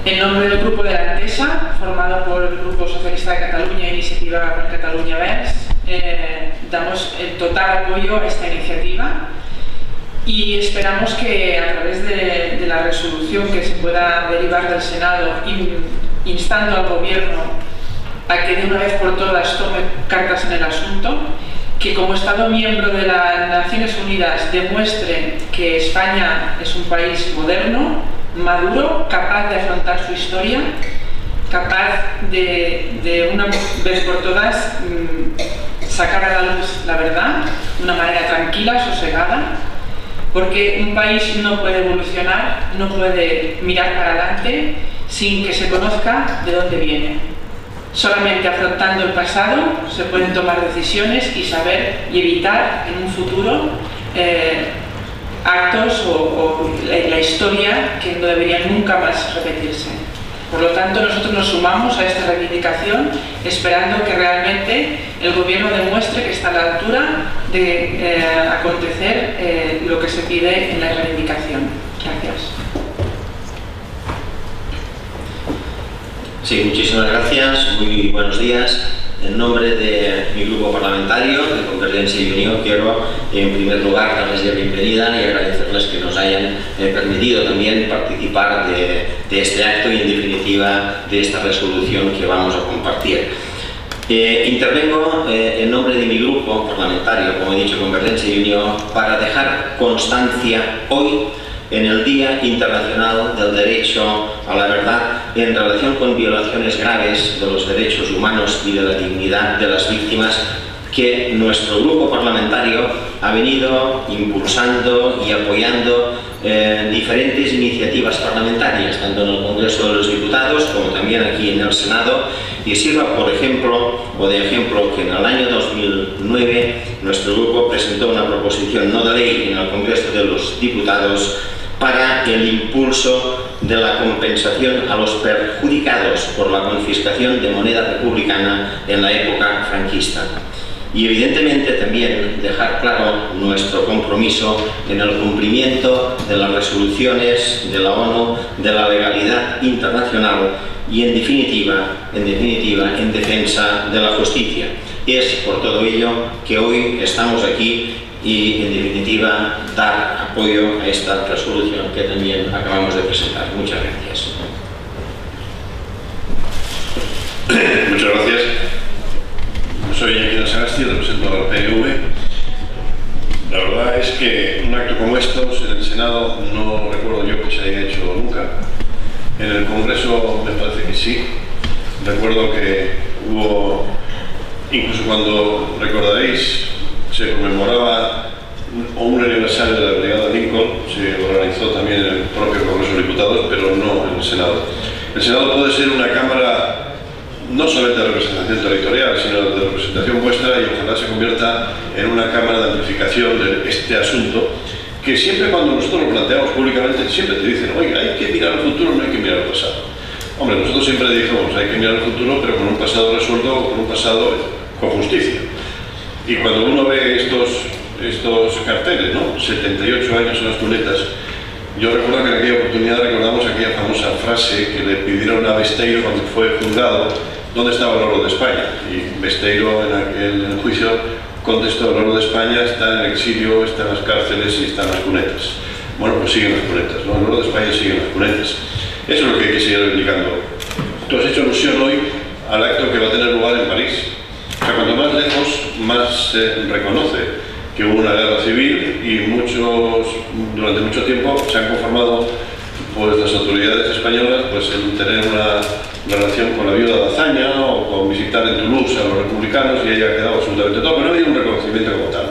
En nombre del Grupo de la Entesa, formado por el Grupo Socialista de Cataluña e Iniciativa per Catalunya Verds, damos el total apoyo a esta iniciativa y esperamos que a través de la resolución que se pueda derivar del Senado, instando al Gobierno a que de una vez por todas tome cartas en el asunto, que como Estado miembro de las Naciones Unidas demuestre que España es un país moderno, maduro, capaz de afrontar su historia, capaz de una vez por todas sacar a la luz la verdad de una manera tranquila, sosegada, porque un país no puede evolucionar, no puede mirar para adelante sin que se conozca de dónde viene. Solamente afrontando el pasado se pueden tomar decisiones y saber y evitar en un futuro actos o la historia que no deberían nunca más repetirse. Por lo tanto, nosotros nos sumamos a esta reivindicación esperando que realmente el Gobierno demuestre que está a la altura de acontecer lo que se pide en la reivindicación. Gracias. Sí, muchísimas gracias. Muy buenos días. En nombre de mi grupo parlamentario, de Convergencia y Unió, quiero en primer lugar darles la bienvenida y agradecerles que nos hayan permitido también participar de este acto y en definitiva de esta resolución que vamos a compartir. Intervengo en nombre de mi grupo parlamentario, como he dicho, Convergencia y Unió, para dejar constancia hoy en el Día Internacional del Derecho a la Verdad en relación con violaciones graves de los derechos humanos y de la dignidad de las víctimas que nuestro grupo parlamentario ha venido impulsando y apoyando diferentes iniciativas parlamentarias, tanto en el Congreso de los Diputados como también aquí en el Senado, y sirva por ejemplo, o de ejemplo, que en el año 2009 nuestro grupo presentó una proposición no de ley en el Congreso de los Diputados para el impulso de la compensación a los perjudicados por la confiscación de moneda republicana en la época franquista. Y evidentemente también dejar claro nuestro compromiso en el cumplimiento de las resoluciones de la ONU, de la legalidad internacional y en definitiva en defensa de la justicia. Es por todo ello que hoy estamos aquí y en definitiva dar apoyo a esta resolución que también acabamos de presentar. Muchas gracias. Muchas gracias. Soy Iñaki Sagasti, represento al PNV. La verdad es que un acto como estos en el Senado no recuerdo yo que se haya hecho nunca. En el Congreso me parece que sí. Recuerdo que hubo, incluso cuando recordaréis, se conmemoraba un aniversario de la Brigada Lincoln, se organizó también en el propio Congreso de Diputados, pero no en el Senado. El Senado puede ser una cámara no solamente de representación territorial, sino de representación vuestra, y ojalá se convierta en una cámara de amplificación de este asunto, que siempre cuando nosotros lo planteamos públicamente, siempre te dicen, oiga, hay que mirar al futuro, no hay que mirar al pasado. Hombre, nosotros siempre dijimos, hay que mirar al futuro, pero con un pasado resuelto o con un pasado con justicia. Y cuando uno ve estos carteles, ¿no? 78 años en las cunetas, yo recuerdo que en aquella oportunidad recordamos aquella famosa frase que le pidieron a Besteiro cuando fue juzgado, ¿dónde estaba el oro de España? Y Besteiro en el juicio contestó, el oro de España está en el exilio, está en las cárceles y está en las cunetas. Bueno, pues siguen las cunetas, ¿no? El oro de España sigue en las cunetas. Eso es lo que hay que seguir reivindicando. Tú has hecho alusión hoy al acto que va a tener lugar en París. O sea, cuanto más lejos, más se reconoce que hubo una guerra civil y durante mucho tiempo se han conformado pues, las autoridades españolas pues, en tener una relación con la viuda de Azaña o con visitar en Toulouse a los republicanos, y ella ha quedado absolutamente todo, pero no había un reconocimiento como tal.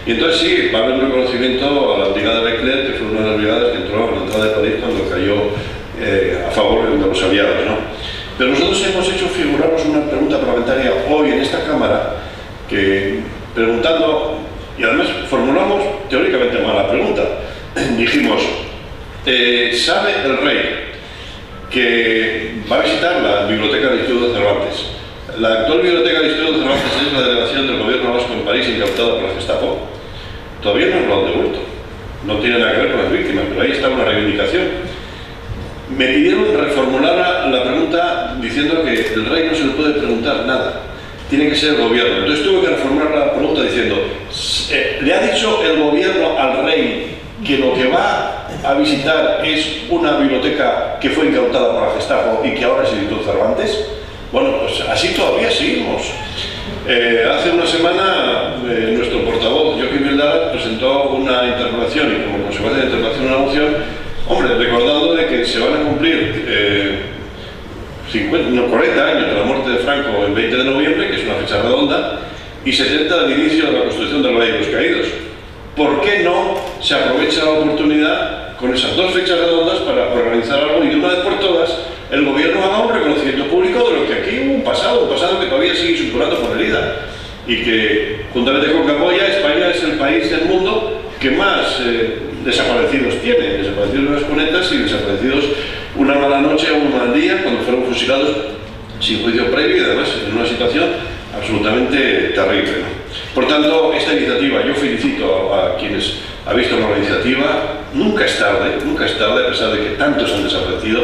Y entonces sí, va a haber un reconocimiento a la brigada Leclerc, que fue una de las brigadas que entró a la entrada de París cuando cayó a favor de los aliados, ¿no? Pero nosotros hemos hecho figurarnos una pregunta parlamentaria hoy en esta Cámara, que preguntando, y además formulamos teóricamente mal la pregunta, dijimos, ¿sabe el rey que va a visitar la biblioteca del Instituto Cervantes? La actual biblioteca del Instituto Cervantes es la delegación del gobierno vasco en París incautada por la Gestapo. Todavía no nos lo han devuelto. No tiene nada que ver con las víctimas, pero ahí está una reivindicación. Me pidieron reformular la pregunta diciendo que el rey no se le puede preguntar nada, tiene que ser el gobierno. Entonces tuve que reformular la pregunta diciendo, ¿le ha dicho el gobierno al rey que lo que va a visitar es una biblioteca que fue incautada por la Gestapo y que ahora es editó Cervantes? Bueno, pues así todavía seguimos. Hace una semana nuestro portavoz, Joaquín Vildarat, presentó una interpelación y como consecuencia de la interpelación una moción, hombre, recordando de que se van a cumplir 40 años de la muerte de Franco el 20 de noviembre, que es una fecha redonda, y 70 del inicio de la construcción del Valle de los Caídos. ¿Por qué no se aprovecha la oportunidad con esas dos fechas redondas para organizar algo y de una vez por todas el gobierno haga un reconocimiento público de lo que aquí hubo un pasado que todavía sigue supurando por herida y que, juntamente con Camboya, España es el país del mundo que más desaparecidos tiene, desaparecidos unas cunetas y desaparecidos una mala noche o un mal día cuando fueron fusilados sin juicio previo y además en una situación absolutamente terrible, ¿no? Por tanto, esta iniciativa, yo felicito a quienes han visto la iniciativa, nunca es tarde a pesar de que tantos han desaparecido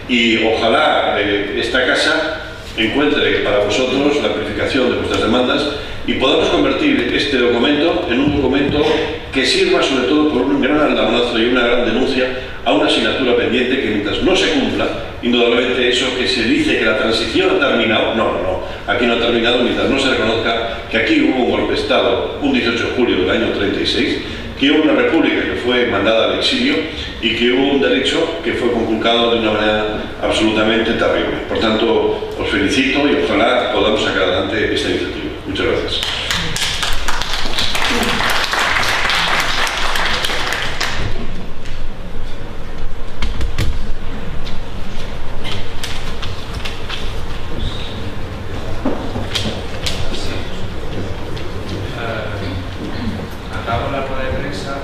y ojalá esta casa encuentre para vosotros la amplificación de vuestras demandas y podamos convertir este documento en un documento que sirva sobre todo por un gran aldabanazo y una gran denuncia a una asignatura pendiente que mientras no se cumpla, indudablemente eso que se dice que la transición ha terminado, no, aquí no ha terminado mientras no se reconozca que aquí hubo un golpe de Estado un 18 de julio del año 36, que hubo una república que fue mandada al exilio y que hubo un derecho que fue conculcado de una manera absolutamente terrible. Por tanto, os felicito y ojalá podamos sacar adelante esta iniciativa. Muchas gracias. Acabo la rueda de prensa.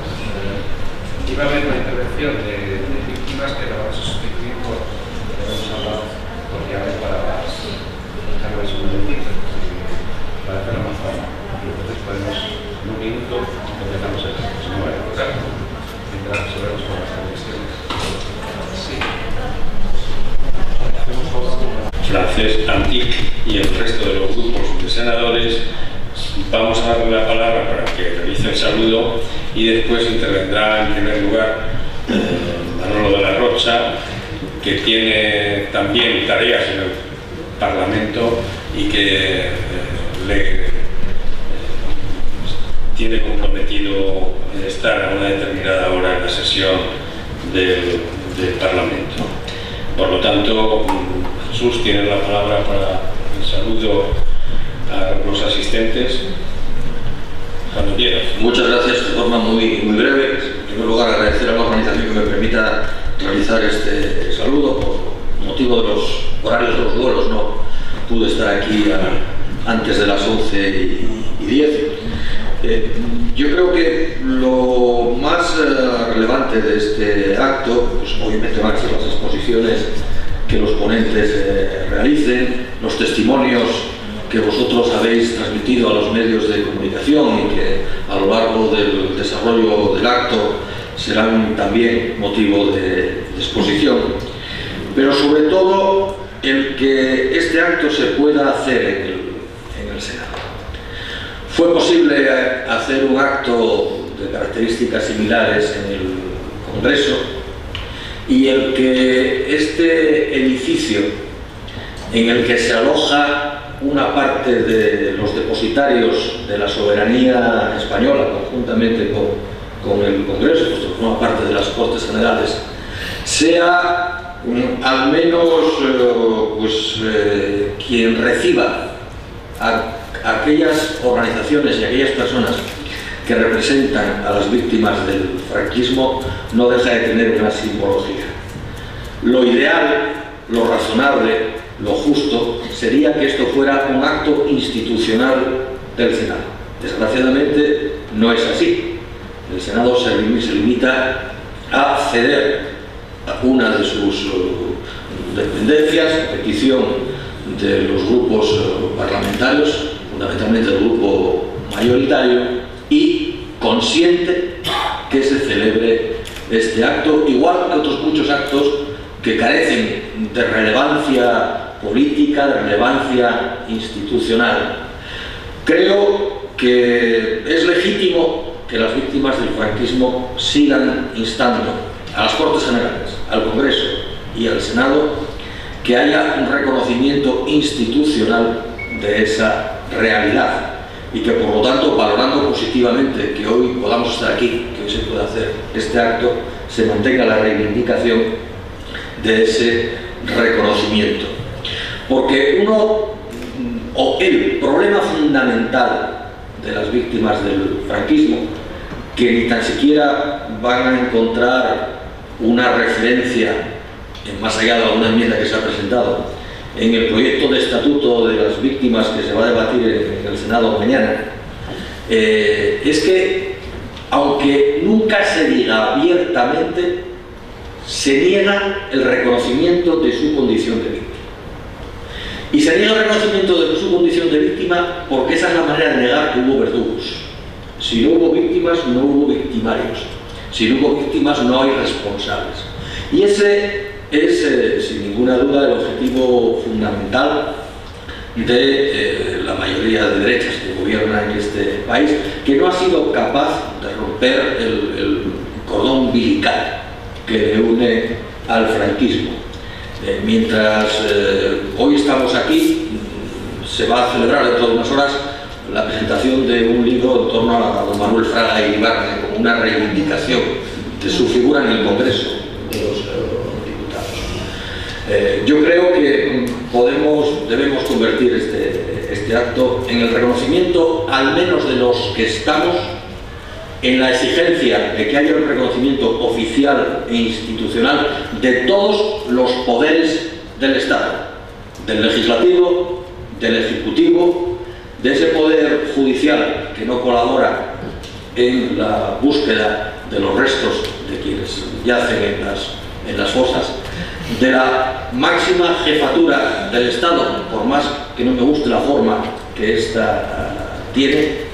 Iba a haber una intervención de víctimas que la vamos a sustituir por lo que hemos hablado, porque a ver para dejarles un momentito, para hacerlo más fácil. Entonces podemos, en un minuto, empezamos el si no vale tocar, mientras resolvemos con las cuestiones. Sí. Francés, Antic y el resto de los grupos de senadores, vamos a darle la palabra para que realice el saludo y después intervendrá en primer lugar Manolo de la Rocha, que tiene también tareas en el Parlamento y que tiene comprometido estar a una determinada hora en la sesión del Parlamento. Por lo tanto, Jesús, tiene la palabra para el saludo a los asistentes. Cuando quieras. Muchas gracias, de forma muy breve. En primer lugar, agradecer a la organización que me permita realizar este saludo. Por motivo de los horarios de los vuelos no pude estar aquí antes de las 11:10. Yo creo que lo más relevante de este acto, pues obviamente van a ser las exposiciones que los ponentes realicen, los testimonios que vosotros habéis transmitido a los medios de comunicación y que a lo largo del desarrollo del acto serán también motivo de exposición, pero sobre todo el que este acto se pueda hacer en el Senado. Fue posible hacer un acto de características similares en el Congreso y el que este edificio en el que se aloja una parte de los depositarios de la soberanía española, conjuntamente con el Congreso, puesto que forma parte de las Cortes Generales, sea al menos quien reciba a aquellas organizaciones y aquellas personas que representan a las víctimas del franquismo, no deja de tener una simbología. Lo ideal, lo razonable, lo justo sería que esto fuera un acto institucional del Senado. Desgraciadamente no es así. El Senado se limita a ceder a una de sus dependencias, a petición de los grupos parlamentarios, fundamentalmente del grupo mayoritario, y consiente que se celebre este acto, igual que otros muchos actos que carecen de relevancia política, de relevancia institucional. Creo que es legítimo que las víctimas del franquismo sigan instando a las Cortes Generales, al Congreso y al Senado que haya un reconocimiento institucional de esa realidad y que, por lo tanto, valorando positivamente que hoy podamos estar aquí, que hoy se pueda hacer este acto, se mantenga la reivindicación de ese reconocimiento. Porque el problema fundamental de las víctimas del franquismo, que ni tan siquiera van a encontrar una referencia, más allá de alguna enmienda que se ha presentado, en el proyecto de estatuto de las víctimas que se va a debatir en el Senado mañana, es que, aunque nunca se diga abiertamente, se niega el reconocimiento de su condición de víctima. Y se niega el reconocimiento de su condición de víctima porque esa es la manera de negar que hubo verdugos. Si no hubo víctimas, no hubo victimarios. Si no hubo víctimas, no hay responsables. Y ese es, sin ninguna duda, el objetivo fundamental de la mayoría de derechas que gobiernan en este país, que no ha sido capaz de romper el cordón umbilical que le une al franquismo. Mientras hoy estamos aquí, se va a celebrar dentro de unas horas la presentación de un libro en torno a don Manuel Fraga y Iribarne, como una reivindicación de su figura en el Congreso de los Diputados. Yo creo que debemos convertir este acto en el reconocimiento, al menos de los que estamos, en la exigencia de que haya un reconocimiento oficial e institucional de todos los poderes del Estado, del legislativo, del ejecutivo, de ese poder judicial que no colabora en la búsqueda de los restos de quienes yacen en las fosas, de la máxima jefatura del Estado, por más que no me guste la forma que ésta tiene,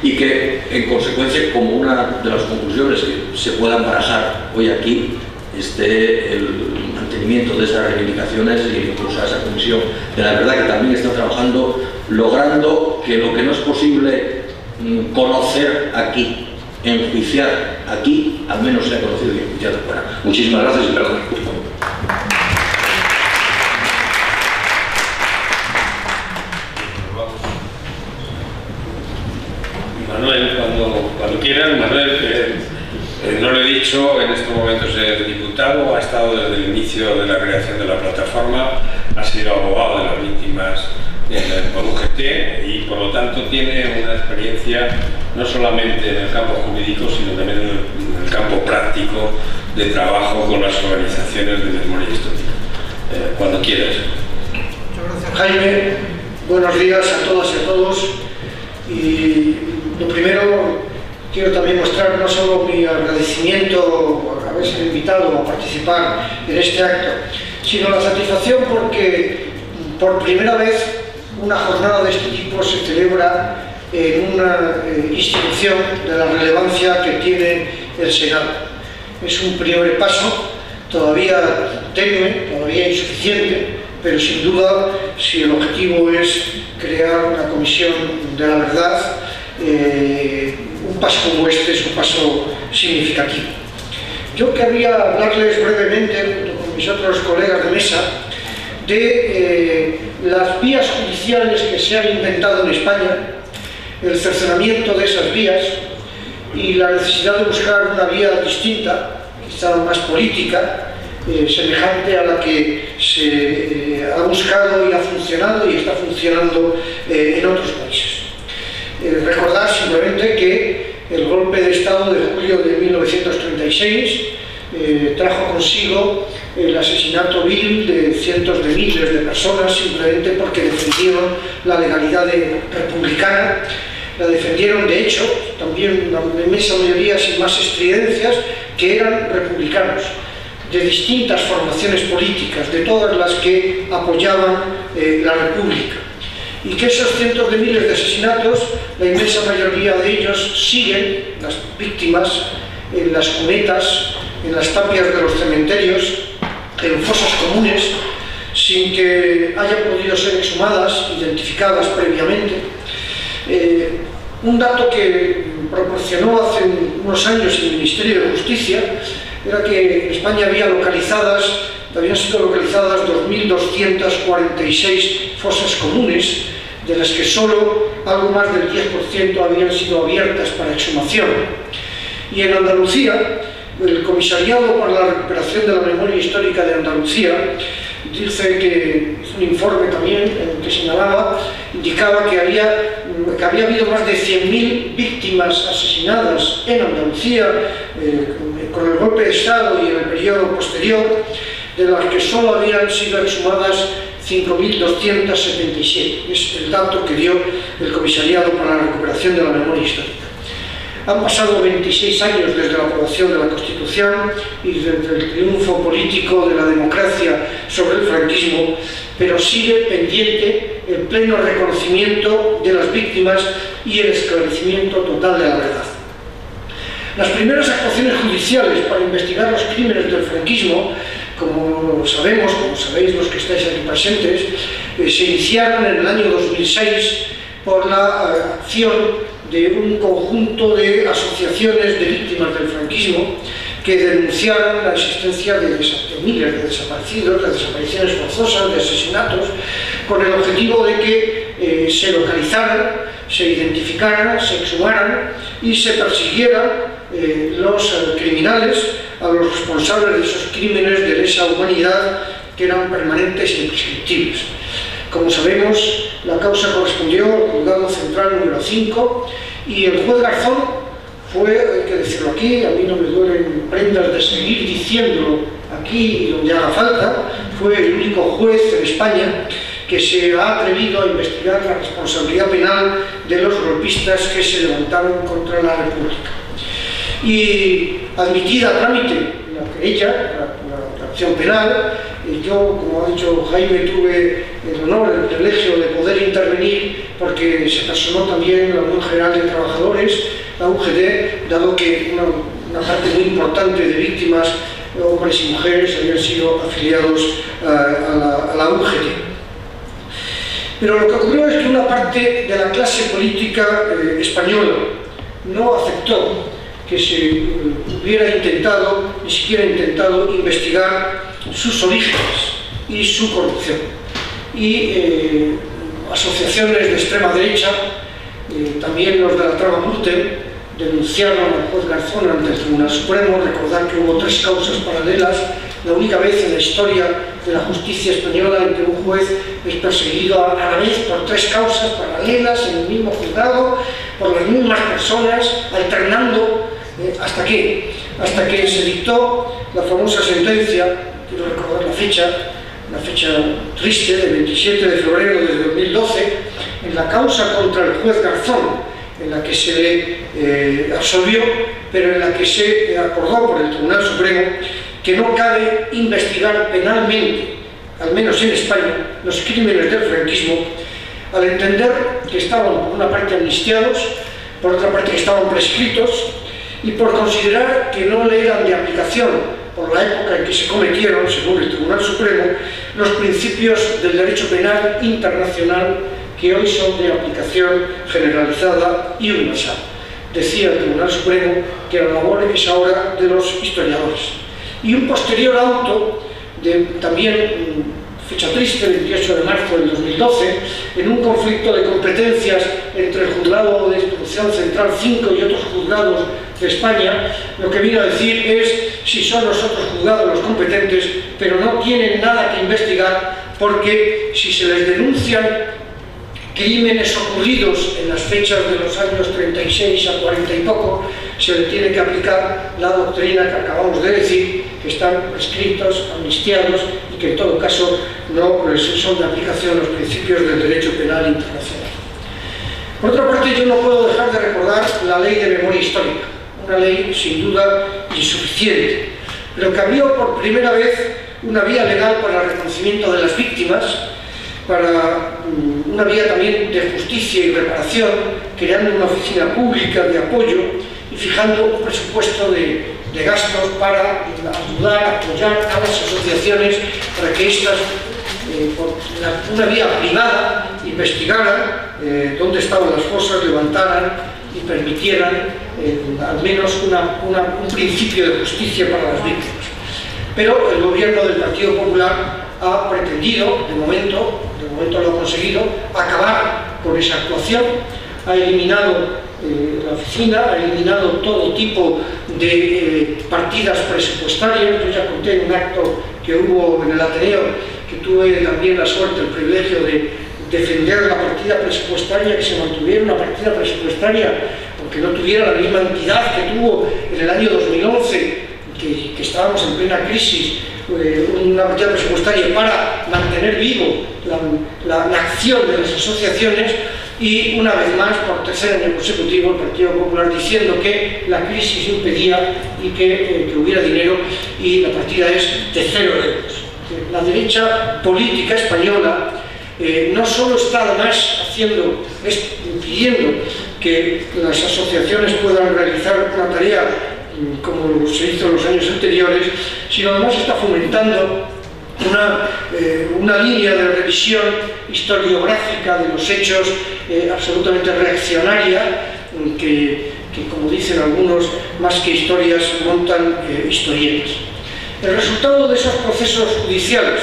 y que, en consecuencia, como una de las conclusiones que se puedan barajar hoy aquí, esté el mantenimiento de esas reivindicaciones y el impulso a esa comisión de la verdad, que también está trabajando, logrando que lo que no es posible conocer aquí, enjuiciar aquí, al menos sea conocido y enjuiciado fuera. Muchísimas gracias y perdón. Manuel, cuando quieran. Manuel, no lo he dicho, en estos momentos es diputado, ha estado desde el inicio de la creación de la plataforma, ha sido abogado de las víctimas con UGT y, por lo tanto, tiene una experiencia no solamente en el campo jurídico, sino también en el campo práctico de trabajo con las organizaciones de memoria histórica. Cuando quieras. Muchas gracias, Jaime. Buenos días a todas y a todos. Y lo primero, quiero también mostrar no solo mi agradecimiento por haber sido invitado a participar en este acto, sino la satisfacción porque por primera vez una jornada de este tipo se celebra en una institución de la relevancia que tiene el Senado. Es un primer paso, todavía tenue, todavía insuficiente, pero sin duda, si el objetivo es crear una comisión de la verdad, un paso como este es un paso significativo. Yo querría hablarles brevemente, junto con mis otros colegas de mesa, de las vías judiciales que se han inventado en España, el cercenamiento de esas vías y la necesidad de buscar una vía distinta, quizá más política, semejante a la que se ha buscado y ha funcionado y está funcionando en otros países. Recordar simplemente que el golpe de Estado de julio de 1936 trajo consigo el asesinato vil de cientos de miles de personas simplemente porque defendieron la legalidad republicana. La defendieron, de hecho, también la inmensa mayoría, sin más estridencias, que eran republicanos, de distintas formaciones políticas, de todas las que apoyaban la República. Y que esos cientos de miles de asesinatos, la inmensa mayoría de ellos siguen, las víctimas, en las cunetas, en las tapias de los cementerios, en fosas comunes sin que hayan podido ser exhumadas, identificadas previamente. Un dato que proporcionó hace unos años el Ministerio de Justicia era que en España habían sido localizadas 2.246 fosas comunes, de las que solo algo más del 10% habían sido abiertas para exhumación. Y en Andalucía, el Comisariado para la Recuperación de la Memoria Histórica de Andalucía dice que hizo un informe también en el que indicaba que había habido más de 100.000 víctimas asesinadas en Andalucía con el golpe de Estado y en el periodo posterior, de las que solo habían sido exhumadas 5.277. Es el dato que dio el Comisariado para la Recuperación de la Memoria Histórica. Han pasado 26 años desde la aprobación de la Constitución y desde el triunfo político de la democracia sobre el franquismo, pero sigue pendiente el pleno reconocimiento de las víctimas y el esclarecimiento total de la verdad. Las primeras actuaciones judiciales para investigar los crímenes del franquismo, como sabéis los que estáis aquí presentes, se iniciaron en el año 2006 por la acción de un conjunto de asociaciones de víctimas del franquismo que denunciaron la existencia de miles de desaparecidos, de desapariciones forzosas, de asesinatos, con el objetivo de que se localizaran, se identificaran, se exhumaran y se persiguieran los criminales, a los responsables de esos crímenes de lesa humanidad que eran permanentes e imprescriptibles. Como sabemos, la causa correspondió al Juzgado Central número 5 y el juez Garzón fue, hay que decirlo aquí, a mí no me duelen prendas de seguir diciéndolo aquí y donde haga falta, fue el único juez en España que se ha atrevido a investigar la responsabilidad penal de los golpistas que se levantaron contra la República. Y admitida a trámite la querella, la acción penal, yo, como ha dicho Jaime, tuve el honor, el privilegio de poder intervenir porque se personó también la Unión General de Trabajadores, la UGT, dado que una parte muy importante de víctimas, hombres y mujeres, habían sido afiliados a la UGT. Pero lo que ocurrió es que una parte de la clase política española no aceptó que se hubiera intentado, ni siquiera intentado, investigar sus orígenes y su corrupción. Y asociaciones de extrema derecha, también los de la trama Gürtel, denunciaron al juez Garzón ante el Tribunal Supremo. Recordar que hubo 3 causas paralelas, la única vez en la historia de la justicia española en que un juez es perseguido a la vez por 3 causas paralelas en el mismo juzgado, por las mismas personas, alternando, hasta que se dictó la famosa sentencia, quiero recordar la fecha triste, del 27 de febrero de 2012, en la causa contra el juez Garzón, en la que se le absolvió, pero en la que se acordó por el Tribunal Supremo que no cabe investigar penalmente, al menos en España, los crímenes del franquismo, al entender que estaban por una parte amnistiados, por otra parte que estaban prescritos, y por considerar que no le eran de aplicación por la época en que se cometieron, según el Tribunal Supremo, los principios del derecho penal internacional que hoy son de aplicación generalizada y universal. Decía el Tribunal Supremo que la labor es ahora de los historiadores. Y un posterior auto, también fecha triste, 28 de marzo del 2012, en un conflicto de competencias entre el Juzgado de Instrucción Central 5 y otros juzgados de España, lo que vino a decir es si son los otros juzgados los competentes, pero no tienen nada que investigar, porque si se les denuncian crímenes ocurridos en las fechas de los años 36 a 40 y poco, se le tiene que aplicar la doctrina que acabamos de decir, que están prescritos, amnistiados y que en todo caso no son de aplicación los principios del derecho penal internacional. Por otra parte, yo no puedo dejar de recordar la Ley de Memoria Histórica, una ley sin duda insuficiente, pero que abrió por primera vez una vía legal para el reconocimiento de las víctimas, para una vía también de justicia y reparación, creando una oficina pública de apoyo y fijando un presupuesto de de gastos para ayudar, apoyar a las asociaciones para que éstas, por una vía privada, investigaran dónde estaban las cosas, levantaran y permitieran al menos un principio de justicia para las víctimas. Pero el gobierno del Partido Popular ha pretendido, de momento lo ha conseguido, acabar con esa actuación. Ha eliminado la oficina, ha eliminado todo tipo de partidas presupuestarias. Yo ya conté en un acto que hubo en el Ateneo, que tuve también la suerte, el privilegio de defender la partida presupuestaria, que se mantuviera una partida presupuestaria, porque no tuviera la misma entidad que tuvo en el año 2011, que estábamos en plena crisis, una partida presupuestaria para mantener vivo la acción de las asociaciones. Y una vez más, por tercer año consecutivo, el Partido Popular diciendo que la crisis impedía y que hubiera dinero, y la partida es de 0 euros. La derecha política española no solo está además impidiendo que las asociaciones puedan realizar una tarea como se hizo en los años anteriores, sino además está fomentando una línea de revisión historiográfica de los hechos absolutamente reaccionaria, que como dicen algunos, más que historias montan historietas. El resultado de esos procesos judiciales,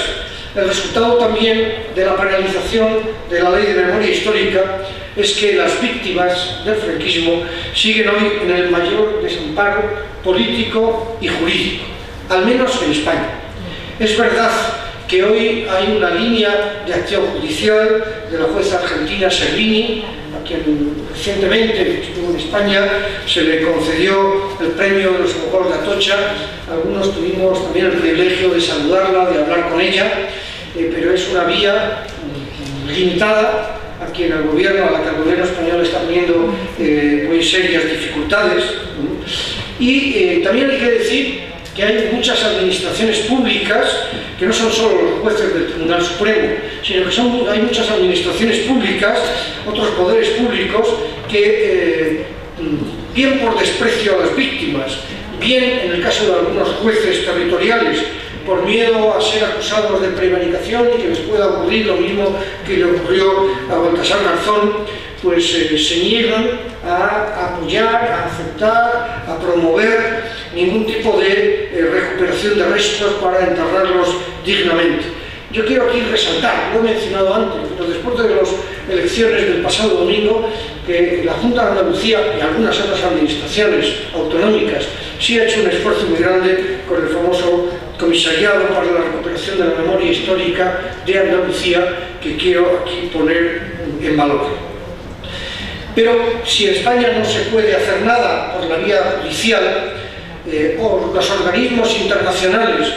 el resultado también de la paralización de la Ley de Memoria Histórica, es que las víctimas del franquismo siguen hoy en el mayor desamparo político y jurídico, al menos en España. Es verdad que hoy hay una línea de acción judicial de la jueza argentina Servini, a quien recientemente estuvo en España, se le concedió el premio de los Ojos de Atocha. Algunos tuvimos también el privilegio de saludarla, de hablar con ella, pero es una vía limitada a la que el gobierno español está poniendo muy serias dificultades. Y también hay que decir que hay muchas administraciones públicas, que no son solo los jueces del Tribunal Supremo, sino que hay muchas administraciones públicas, otros poderes públicos, que bien por desprecio a las víctimas, bien en el caso de algunos jueces territoriales, por miedo a ser acusados de prevaricación y que les pueda ocurrir lo mismo que le ocurrió a Baltasar Garzón, pues se niegan a apoyar, a aceptar, a promover ningún tipo de recuperación de restos para enterrarlos dignamente. Yo quiero aquí resaltar, lo he mencionado antes, pero después de las elecciones del pasado domingo, que la Junta de Andalucía y algunas otras administraciones autonómicas sí ha hecho un esfuerzo muy grande con el famoso Comisariado para la Recuperación de la Memoria Histórica de Andalucía, que quiero aquí poner en valor. Pero si en España no se puede hacer nada por la vía judicial, o los organismos internacionales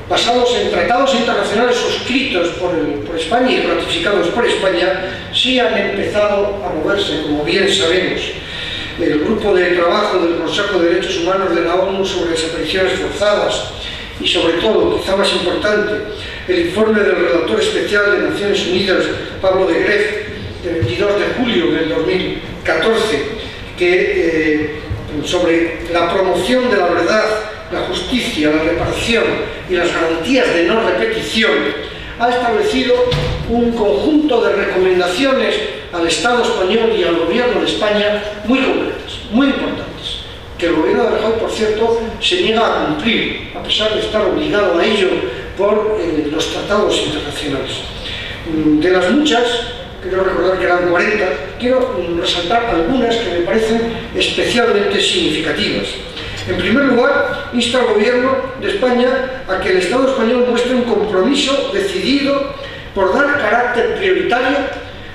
basados en tratados internacionales suscritos por España y ratificados por España, sí han empezado a moverse, como bien sabemos. El grupo de trabajo del Consejo de Derechos Humanos de la ONU sobre desapariciones forzadas, y sobre todo, quizá más importante, el informe del relator especial de Naciones Unidas, Pablo de Gref, del 22 de julio del 2014, sobre la promoción de la verdad, la justicia, la reparación y las garantías de no repetición, ha establecido un conjunto de recomendaciones al Estado español y al Gobierno de España muy concretas, muy importantes, que el Gobierno de Rajoy, por cierto, se niega a cumplir, a pesar de estar obligado a ello por los tratados internacionales. De las muchas, quiero recordar que eran 40, quiero resaltar algunas que me parecen especialmente significativas. En primer lugar, insta al Gobierno de España a que el Estado español muestre un compromiso decidido por dar carácter prioritario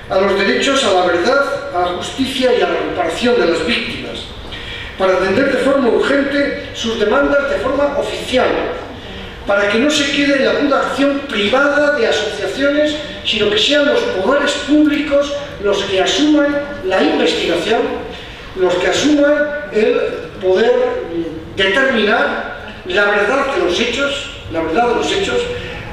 a los derechos a la verdad, a la justicia y a la reparación de las víctimas, para atender de forma urgente sus demandas de forma oficial, para que no se quede en la pura acción privada de asociaciones, sino que sean los poderes públicos los que asuman la investigación, los que asuman el poder determinar la verdad de los hechos,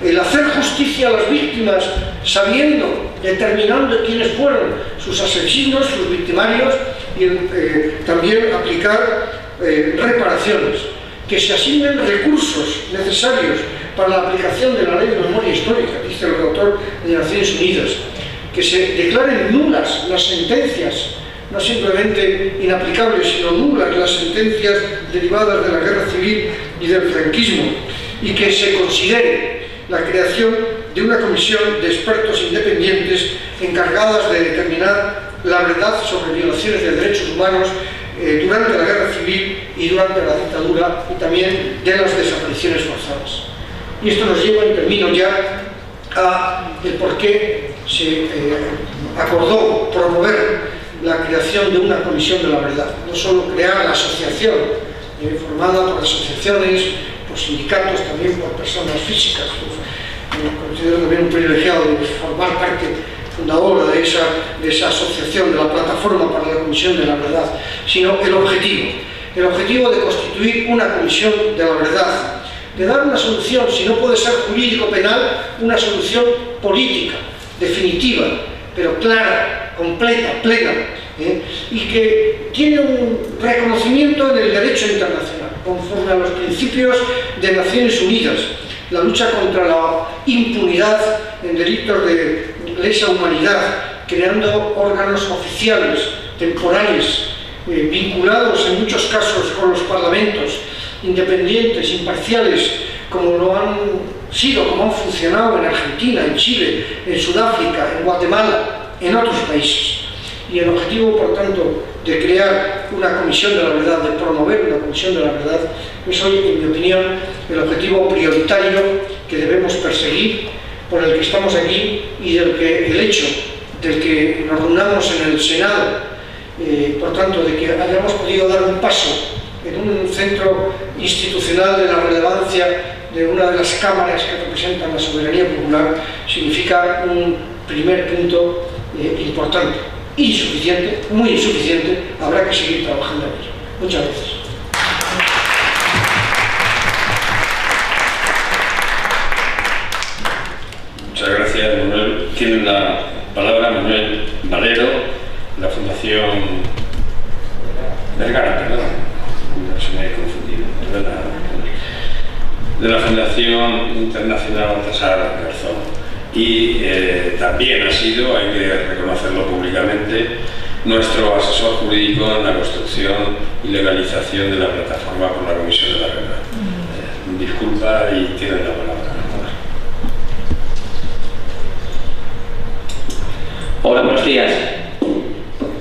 el hacer justicia a las víctimas sabiendo, determinando quiénes fueron sus asesinos, sus victimarios, y también aplicar reparaciones, que se asignen recursos necesarios para la aplicación de la ley de memoria histórica, dice el relator de Naciones Unidas, que se declaren nulas las sentencias, no simplemente inaplicables, sino nulas las sentencias derivadas de la guerra civil y del franquismo, y que se considere la creación de una comisión de expertos independientes encargadas de determinar la verdad sobre violaciones de derechos humanos durante la guerra civil y durante la dictadura, y también de las desapariciones forzadas. Y esto nos lleva, y termino ya, a el por qué se acordó promover la creación de una comisión de la verdad. No solo crear la asociación, formada por asociaciones, por sindicatos, también por personas físicas. Me considero también un privilegiado de formar parte fundadora de esa asociación, de la plataforma para la Comisión de la Verdad, sino el objetivo de constituir una comisión de la verdad, de dar una solución, si no puede ser jurídico-penal, una solución política, definitiva, pero clara, completa, plena, y que tiene un reconocimiento en el derecho internacional, conforme a los principios de Naciones Unidas, la lucha contra la impunidad en delitos de lesa humanidad, creando órganos oficiales, temporales, vinculados en muchos casos con los parlamentos, independientes, imparciales, como lo han sido, como han funcionado en Argentina, en Chile, en Sudáfrica, en Guatemala, en otros países. Y el objetivo, por tanto, de crear una comisión de la verdad, de promover una comisión de la verdad, es hoy, en mi opinión, el objetivo prioritario que debemos perseguir, por el que estamos aquí, y el hecho del que nos reunamos en el Senado, por tanto, de que hayamos podido dar un paso en un centro institucional de la relevancia de una de las cámaras que representan la soberanía popular, significa un primer punto importante. Insuficiente, muy insuficiente, habrá que seguir trabajando en ello. Muchas gracias. Muchas gracias, Manuel. Tiene la palabra Manuel Valero, de la Fundación Vergara, perdón, no se me he confundido, de la Fundación Internacional Baltasar Garzón. Y también ha sido, hay que reconocerlo públicamente, nuestro asesor jurídico en la construcción y legalización de la plataforma por la Comisión de la Verdad. Disculpa y tienen la palabra. Hola, buenos días.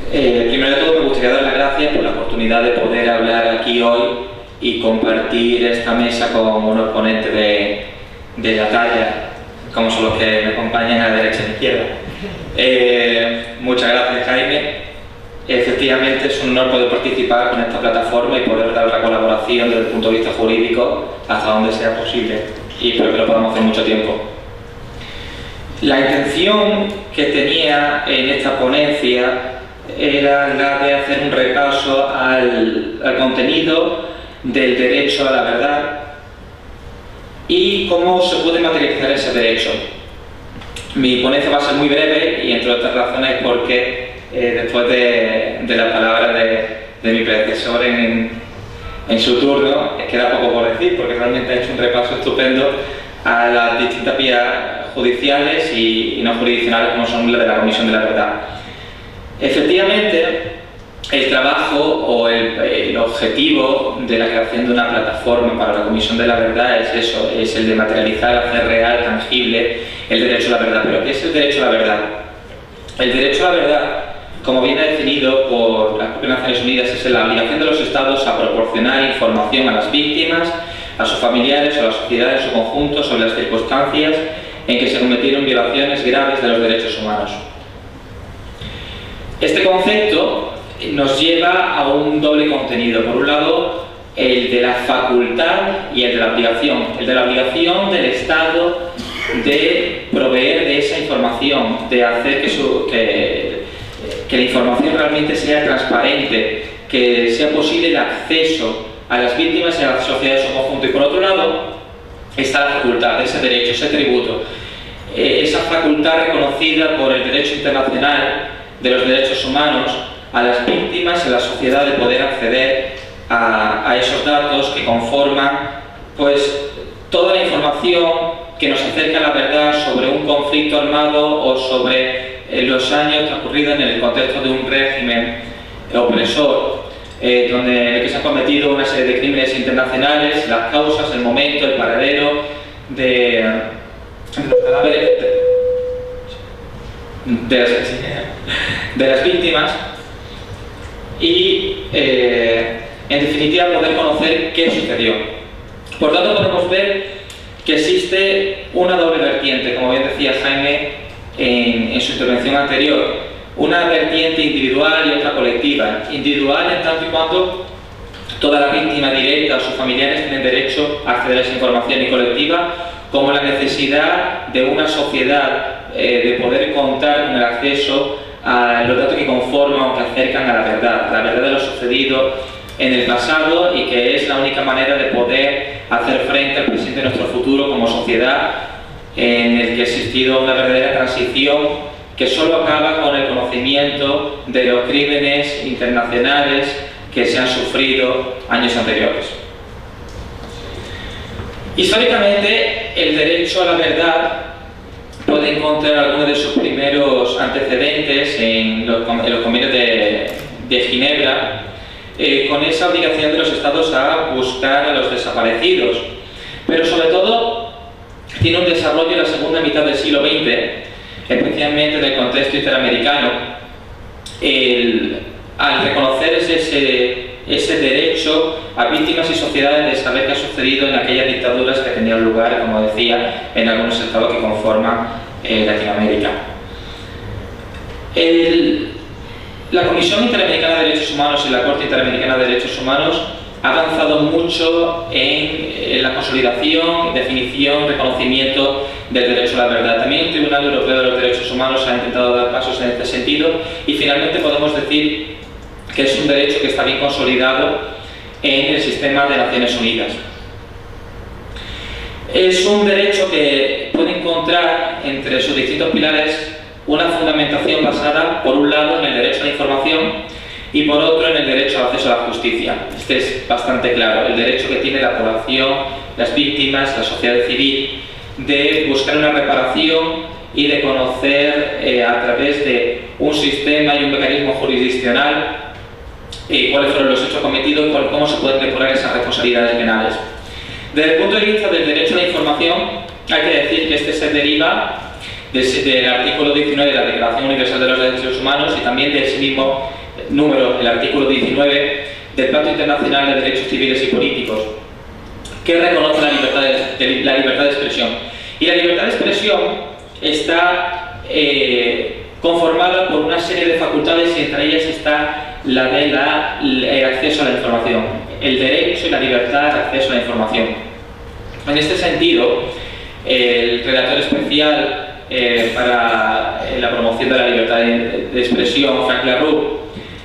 Primero de todo me gustaría dar las gracias por la oportunidad de poder hablar aquí hoy y compartir esta mesa con unos ponentes de la talla, como son los que me acompañan a la derecha y a la izquierda. Muchas gracias, Jaime. Efectivamente es un honor poder participar con esta plataforma y poder dar la colaboración desde el punto de vista jurídico hasta donde sea posible, y espero que lo podamos hacer mucho tiempo. La intención que tenía en esta ponencia era la de hacer un repaso al contenido del derecho a la verdad y cómo se puede materializar ese derecho. Mi ponencia va a ser muy breve, y entre otras razones porque después de la palabra de mi predecesor en su turno, queda poco por decir, porque realmente ha hecho un repaso estupendo a las distintas vías judiciales y no jurisdiccionales, como son las de la Comisión de la Verdad. Efectivamente, el trabajo o el objetivo de la creación de una plataforma para la Comisión de la Verdad es eso, es el de materializar, hacer real, tangible el derecho a la verdad. ¿Pero qué es el derecho a la verdad? El derecho a la verdad, como viene definido por las propias Naciones Unidas, es la obligación de los Estados a proporcionar información a las víctimas, a sus familiares o a la sociedad en su conjunto sobre las circunstancias en que se cometieron violaciones graves de los derechos humanos. Este concepto nos lleva a un doble contenido. Por un lado, el de la facultad y el de la obligación. El de la obligación del Estado de proveer de esa información, de hacer que la información realmente sea transparente, que sea posible el acceso a las víctimas y a la sociedad en su conjunto. Y por otro lado, está la facultad, ese derecho, ese tributo, esa facultad reconocida por el derecho internacional de los derechos humanos a las víctimas y a la sociedad de poder acceder a esos datos que conforman pues toda la información que nos acerca a la verdad sobre un conflicto armado o sobre los años transcurridos en el contexto de un régimen opresor, donde en el que se han cometido una serie de crímenes internacionales, las causas, el momento, el paradero de los cadáveres de las víctimas y, en definitiva, poder conocer qué sucedió. Por tanto, podemos ver que existe una doble vertiente, como bien decía Jaime en su intervención anterior, una vertiente individual y otra colectiva. Individual en tanto y cuanto toda la víctima directa o sus familiares tienen derecho a acceder a esa información, y colectiva como la necesidad de una sociedad de poder contar con el acceso a los datos que conforman o que acercan a la verdad de lo sucedido en el pasado, y que es la única manera de poder hacer frente al presente de nuestro futuro como sociedad, en el que ha existido una verdadera transición que solo acaba con el conocimiento de los crímenes internacionales que se han sufrido años anteriores. Históricamente, el derecho a la verdad puede encontrar algunos de sus primeros antecedentes en los convenios de Ginebra, con esa obligación de los estados a buscar a los desaparecidos, pero sobre todo tiene un desarrollo en la segunda mitad del siglo XX, especialmente en el contexto interamericano, al reconocerse ese derecho a víctimas y sociedades de saber qué ha sucedido en aquellas dictaduras que tenían lugar, como decía, en algunos estados que conforman Latinoamérica. La Comisión Interamericana de Derechos Humanos y la Corte Interamericana de Derechos Humanos ha avanzado mucho en la consolidación, definición, reconocimiento del derecho a la verdad. También el Tribunal Europeo de los Derechos Humanos ha intentado dar pasos en este sentido, y finalmente podemos decir que es un derecho que está bien consolidado en el sistema de Naciones Unidas. Es un derecho que puede encontrar entre sus distintos pilares una fundamentación basada, por un lado, en el derecho a la información y por otro, en el derecho al acceso a la justicia. Este es bastante claro, el derecho que tiene la población, las víctimas, la sociedad civil, de buscar una reparación y de conocer a través de un sistema y un mecanismo jurisdiccional cuáles fueron los hechos cometidos y cómo se pueden depurar esas responsabilidades penales. Desde el punto de vista del derecho a la información, hay que decir que este se deriva del artículo 19 de la Declaración Universal de los Derechos Humanos y también de ese mismo número, el artículo 19 del Pacto Internacional de Derechos Civiles y Políticos, que reconoce la libertad de expresión. Y la libertad de expresión está conformada por una serie de facultades, y entre ellas está la del acceso a la información, el derecho y la libertad de acceso a la información. En este sentido, el redactor especial para la promoción de la libertad de expresión, Frank LaRue,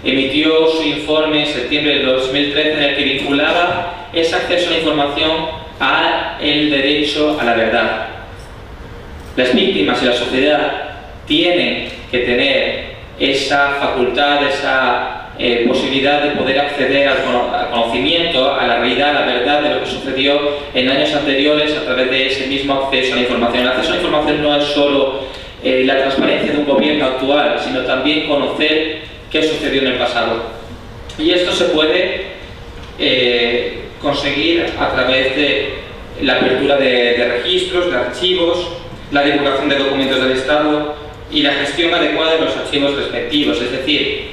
emitió su informe en septiembre de 2013 en el que vinculaba ese acceso a la información al derecho a la verdad. Las víctimas y la sociedad tienen que tener esa facultad, esa posibilidad de poder acceder al conocimiento, a la realidad, a la verdad de lo que sucedió en años anteriores a través de ese mismo acceso a la información. El acceso a la información no es solo la transparencia de un gobierno actual, sino también conocer qué sucedió en el pasado. Y esto se puede conseguir a través de la apertura de registros, de archivos, la divulgación de documentos del Estado y la gestión adecuada de los archivos respectivos. Es decir,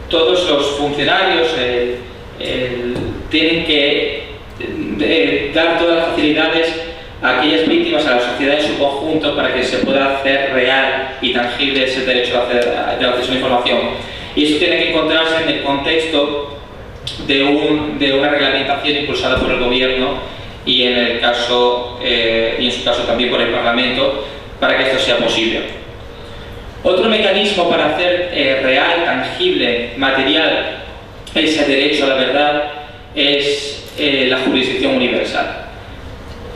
todos los funcionarios tienen que dar todas las facilidades a aquellas víctimas, a la sociedad en su conjunto, para que se pueda hacer real y tangible ese derecho de acceso a la información. Y eso tiene que encontrarse en el contexto de una reglamentación impulsada por el gobierno y en su caso también por el Parlamento, para que esto sea posible. Otro mecanismo para hacer real, tangible, material ese derecho a la verdad es la jurisdicción universal.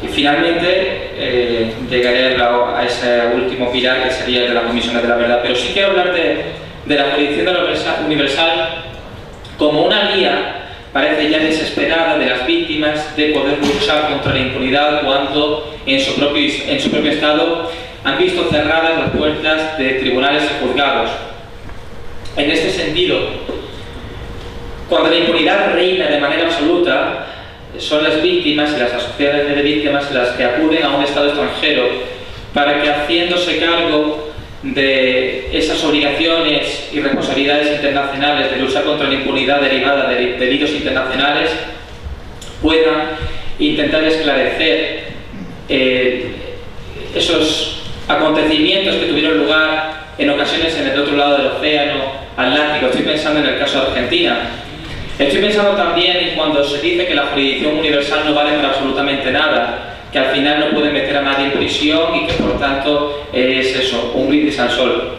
Y finalmente llegaré a ese último pilar, que sería el de las comisiones de la verdad, pero sí quiero hablar de la jurisdicción universal como una guía parece ya desesperada de las víctimas de poder luchar contra la impunidad cuando en su propio estado han visto cerradas las puertas de tribunales y juzgados. En este sentido, cuando la impunidad reina de manera absoluta, son las víctimas y las asociaciones de víctimas las que acuden a un Estado extranjero para que, haciéndose cargo de esas obligaciones y responsabilidades internacionales de luchar contra la impunidad derivada de delitos internacionales, puedan intentar esclarecer esos acontecimientos que tuvieron lugar en ocasiones en el otro lado del océano Atlántico. Estoy pensando en el caso de Argentina. Estoy pensando también en cuando se dice que la jurisdicción universal no vale para absolutamente nada, que al final no puede meter a nadie en prisión y que por tanto es eso, un brindis al sol.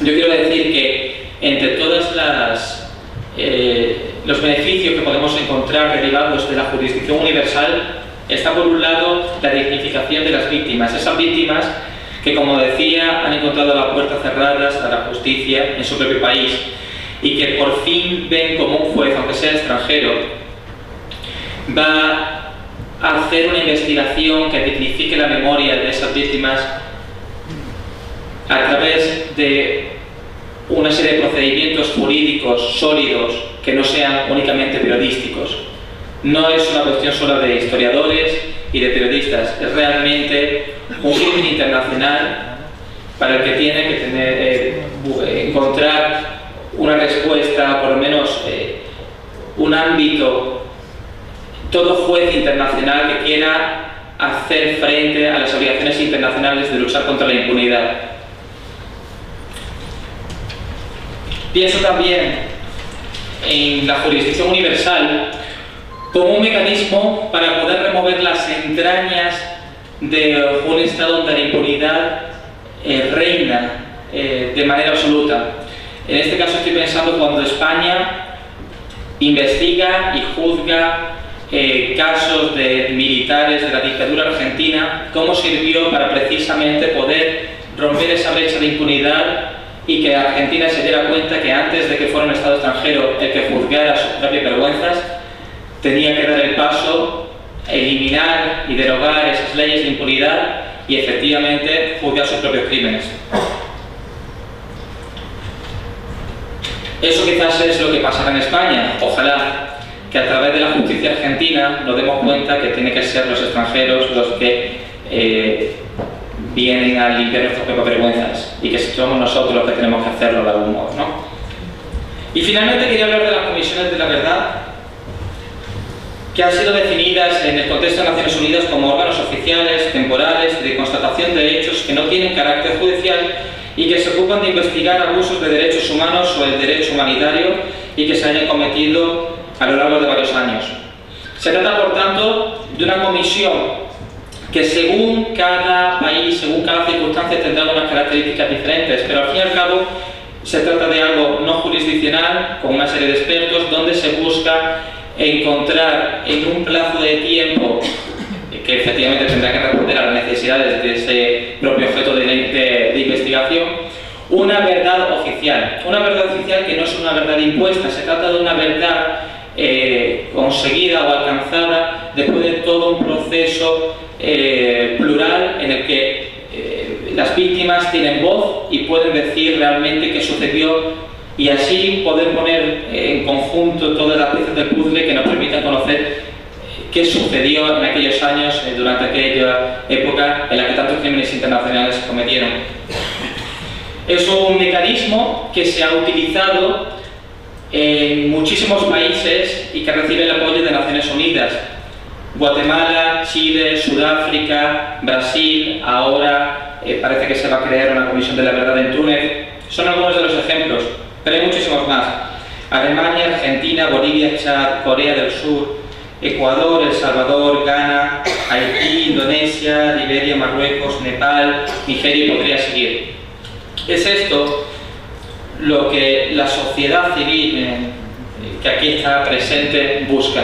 Yo quiero decir que entre todos los beneficios que podemos encontrar derivados de la jurisdicción universal está por un lado la dignificación de las víctimas, esas víctimas que, como decía, han encontrado las puertas cerradas a la justicia en su propio país y que por fin ven como un juez, aunque sea extranjero, va a hacer una investigación que dignifique la memoria de esas víctimas a través de una serie de procedimientos jurídicos sólidos que no sean únicamente periodísticos. No es una cuestión solo de historiadores y de periodistas, es realmente un crimen internacional para el que tiene que encontrar una respuesta, por lo menos un ámbito, todo juez internacional que quiera hacer frente a las obligaciones internacionales de luchar contra la impunidad. Pienso también en la jurisdicción universal como un mecanismo para poder remover las entrañas de un estado donde la impunidad reina de manera absoluta. En este caso estoy pensando cuando España investiga y juzga casos de militares de la dictadura argentina, cómo sirvió para precisamente poder romper esa brecha de impunidad y que Argentina se diera cuenta que antes de que fuera un Estado extranjero el que juzgara sus propias vergüenzas, tenía que dar el paso, eliminar y derogar esas leyes de impunidad y efectivamente juzgar sus propios crímenes. Eso quizás es lo que pasará en España. Ojalá que a través de la justicia argentina nos demos cuenta que tienen que ser los extranjeros los que vienen a limpiar nuestras propias vergüenzas y que somos nosotros los que tenemos que hacerlo de algún modo, ¿no? Y finalmente quería hablar de las comisiones de la verdad, que han sido definidas en el contexto de Naciones Unidas como órganos oficiales, temporales y de constatación de hechos que no tienen carácter judicial y que se ocupan de investigar abusos de derechos humanos o el derecho humanitario y que se hayan cometido a lo largo de varios años. Se trata, por tanto, de una comisión que según cada país, según cada circunstancia, tendrá unas características diferentes, pero al fin y al cabo se trata de algo no jurisdiccional, con una serie de expertos, donde se busca encontrar en un plazo de tiempo que efectivamente tendrá que responder a las necesidades de ese propio objeto de investigación, una verdad oficial. Una verdad oficial que no es una verdad impuesta, se trata de una verdad conseguida o alcanzada después de todo un proceso plural en el que las víctimas tienen voz y pueden decir realmente qué sucedió y así poder poner en conjunto todas las piezas del puzzle que nos permitan conocer qué sucedió en aquellos años, durante aquella época en la que tantos crímenes internacionales se cometieron. Es un mecanismo que se ha utilizado en muchísimos países y que recibe el apoyo de Naciones Unidas. Guatemala, Chile, Sudáfrica, Brasil, ahora parece que se va a crear una comisión de la verdad en Túnez. Son algunos de los ejemplos, pero hay muchísimos más. Alemania, Argentina, Bolivia, Chad, Corea del Sur, Ecuador, El Salvador, Ghana, Haití, Indonesia, Liberia, Marruecos, Nepal, Nigeria y podría seguir. Es esto lo que la sociedad civil que aquí está presente busca.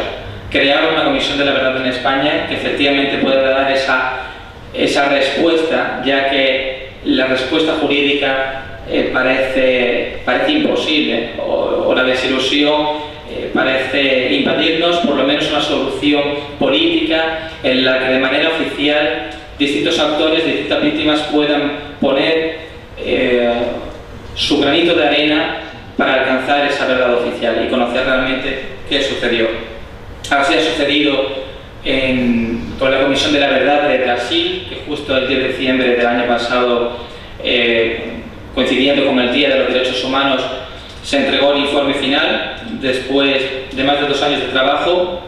Crear una comisión de la verdad en España que efectivamente pueda dar esa respuesta, ya que la respuesta jurídica parece imposible o la desilusión parece impedirnos por lo menos una solución política en la que de manera oficial distintos actores, distintas víctimas puedan poner su granito de arena para alcanzar esa verdad oficial y conocer realmente qué sucedió. Así ha sucedido con la Comisión de la Verdad de Brasil, que justo el 10 de diciembre del año pasado, coincidiendo con el Día de los Derechos Humanos, se entregó el informe final después de más de 2 años de trabajo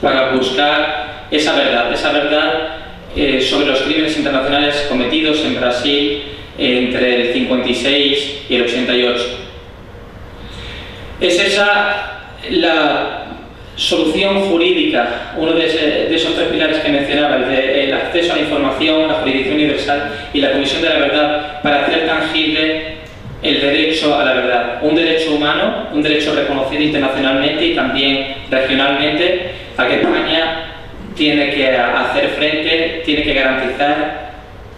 para buscar esa verdad sobre los crímenes internacionales cometidos en Brasil entre el 56 y el 88. Es esa la solución jurídica, uno de esos 3 pilares que mencionaba, el acceso a la información, la jurisdicción universal y la Comisión de la Verdad, para hacer tangible el derecho a la verdad, un derecho humano, un derecho reconocido internacionalmente y también regionalmente, a que España tiene que hacer frente, tiene que garantizar,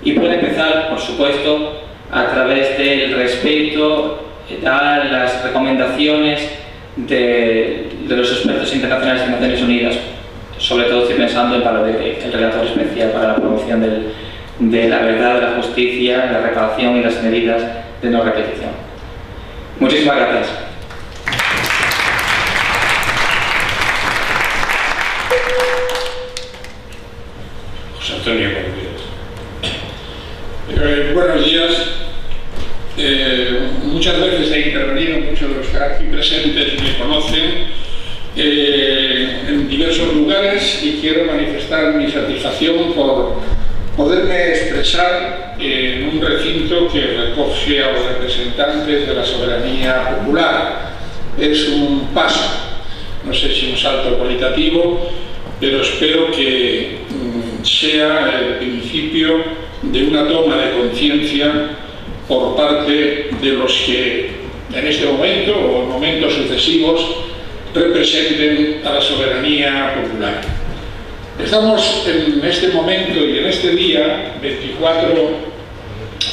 y puede empezar, por supuesto, a través del respeto a las recomendaciones de los expertos internacionales de Naciones Unidas. Sobre todo estoy pensando en Palodeque, el relator especial para la promoción de la verdad, de la justicia, la reparación y las medidas de no repetición. Muchísimas gracias. José Antonio, buenos días. Muchas veces he intervenido, muchos de los que aquí presentes me conocen, en diversos lugares, y quiero manifestar mi satisfacción por poderme expresar en un recinto que recoge a los representantes de la soberanía popular. Es un paso, no sé si un salto cualitativo, pero espero que sea el principio de una toma de conciencia por parte de los que en este momento o en momentos sucesivos representen a la soberanía popular. Estamos en este momento y en este día, 24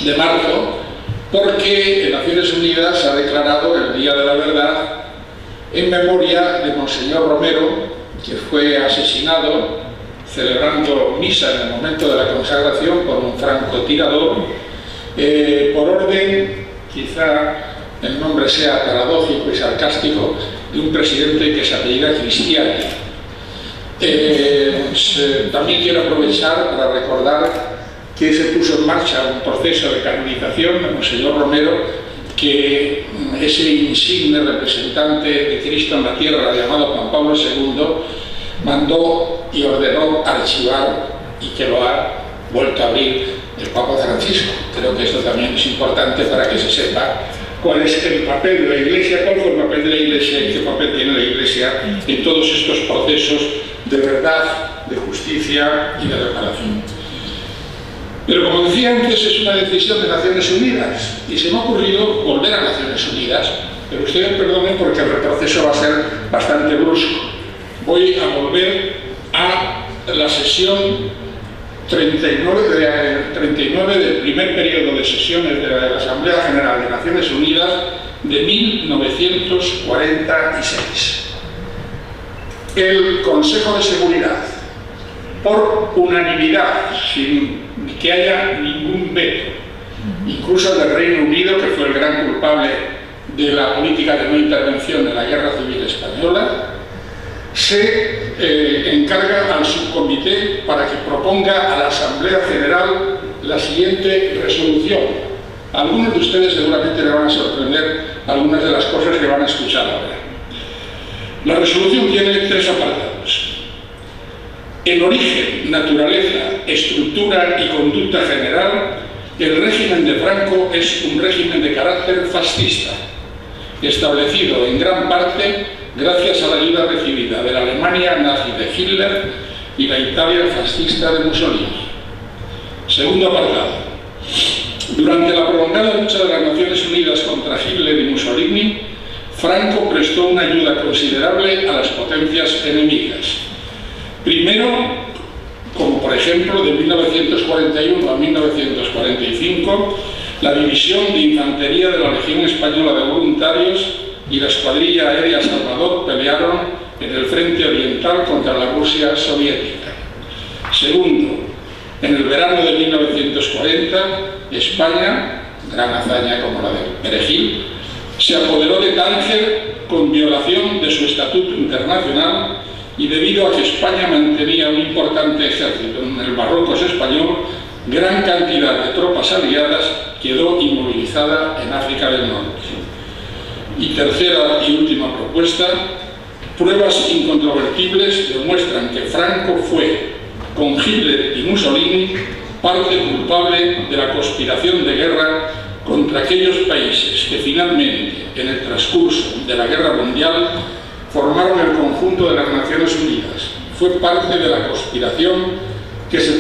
de marzo, porque en Naciones Unidas ha declarado el Día de la Verdad en memoria de Monseñor Romero, que fue asesinado celebrando misa en el momento de la consagración por un francotirador, por orden, quizá el nombre sea paradójico y sarcástico, de un presidente que se apellida Cristiani. También quiero aprovechar para recordar que se puso en marcha un proceso de canonización de Monseñor Romero, que ese insigne representante de Cristo en la tierra, llamado Juan Pablo II, mandó y ordenó archivar, y que lo ha vuelto a abrir el Papa Francisco. Creo que esto también es importante para que se sepa cuál es el papel de la Iglesia, cuál fue el papel de la Iglesia y qué papel tiene la Iglesia en todos estos procesos de verdad, de justicia y de reparación. Pero como decía antes, es una decisión de Naciones Unidas y se me ha ocurrido volver a Naciones Unidas, pero ustedes perdonen porque el retroceso va a ser bastante brusco. Voy a volver a la sesión 39 del primer periodo de sesiones de la Asamblea General de Naciones Unidas de 1946. El Consejo de Seguridad, por unanimidad, sin que haya ningún veto, incluso del Reino Unido, que fue el gran culpable de la política de no intervención en la Guerra Civil Española, se encarga al subcomité para que proponga a la Asamblea General la siguiente resolución. A algunos de ustedes seguramente le van a sorprender algunas de las cosas que van a escuchar ahora. La resolución tiene 3 apartados. En origen, naturaleza, estructura y conducta general, el régimen de Franco es un régimen de carácter fascista, establecido en gran parte gracias a la ayuda recibida de la Alemania nazi de Hitler y la Italia fascista de Mussolini. Segundo apartado. Durante la prolongada lucha de las Naciones Unidas contra Hitler y Mussolini, Franco prestó una ayuda considerable a las potencias enemigas. Primero, como por ejemplo de 1941 a 1945, la división de infantería de la Legión Española de Voluntarios y la escuadrilla aérea Salvador pelearon en el frente oriental contra la Rusia soviética. Segundo, en el verano de 1940, España, gran hazaña como la de Perejil, se apoderó de Tánger con violación de su estatuto internacional y debido a que España mantenía un importante ejército en el Marruecos español, gran cantidad de tropas aliadas quedó inmovilizada en África del Norte. Y tercera y última propuesta, pruebas incontrovertibles demuestran que Franco fue, con Hitler y Mussolini, parte culpable de la conspiración de guerra contra aquellos países que finalmente, en el transcurso de la Guerra Mundial, formaron el conjunto de las Naciones Unidas. Fue parte de la conspiración que se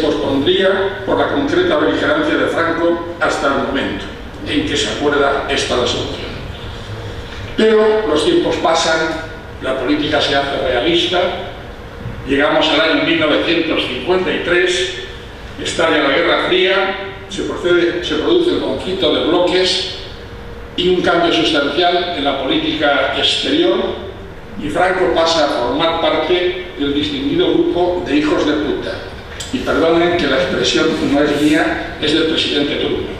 pospondría por la concreta beligerancia de Franco hasta el momento en que se acuerda esta resolución. Pero los tiempos pasan, la política se hace realista, llegamos al año 1953, estalla la Guerra Fría, se produce el conflicto de bloques y un cambio sustancial en la política exterior, y Franco pasa a formar parte del distinguido grupo de hijos de puta. Y perdonen que la expresión no es mía, es del presidente Truman.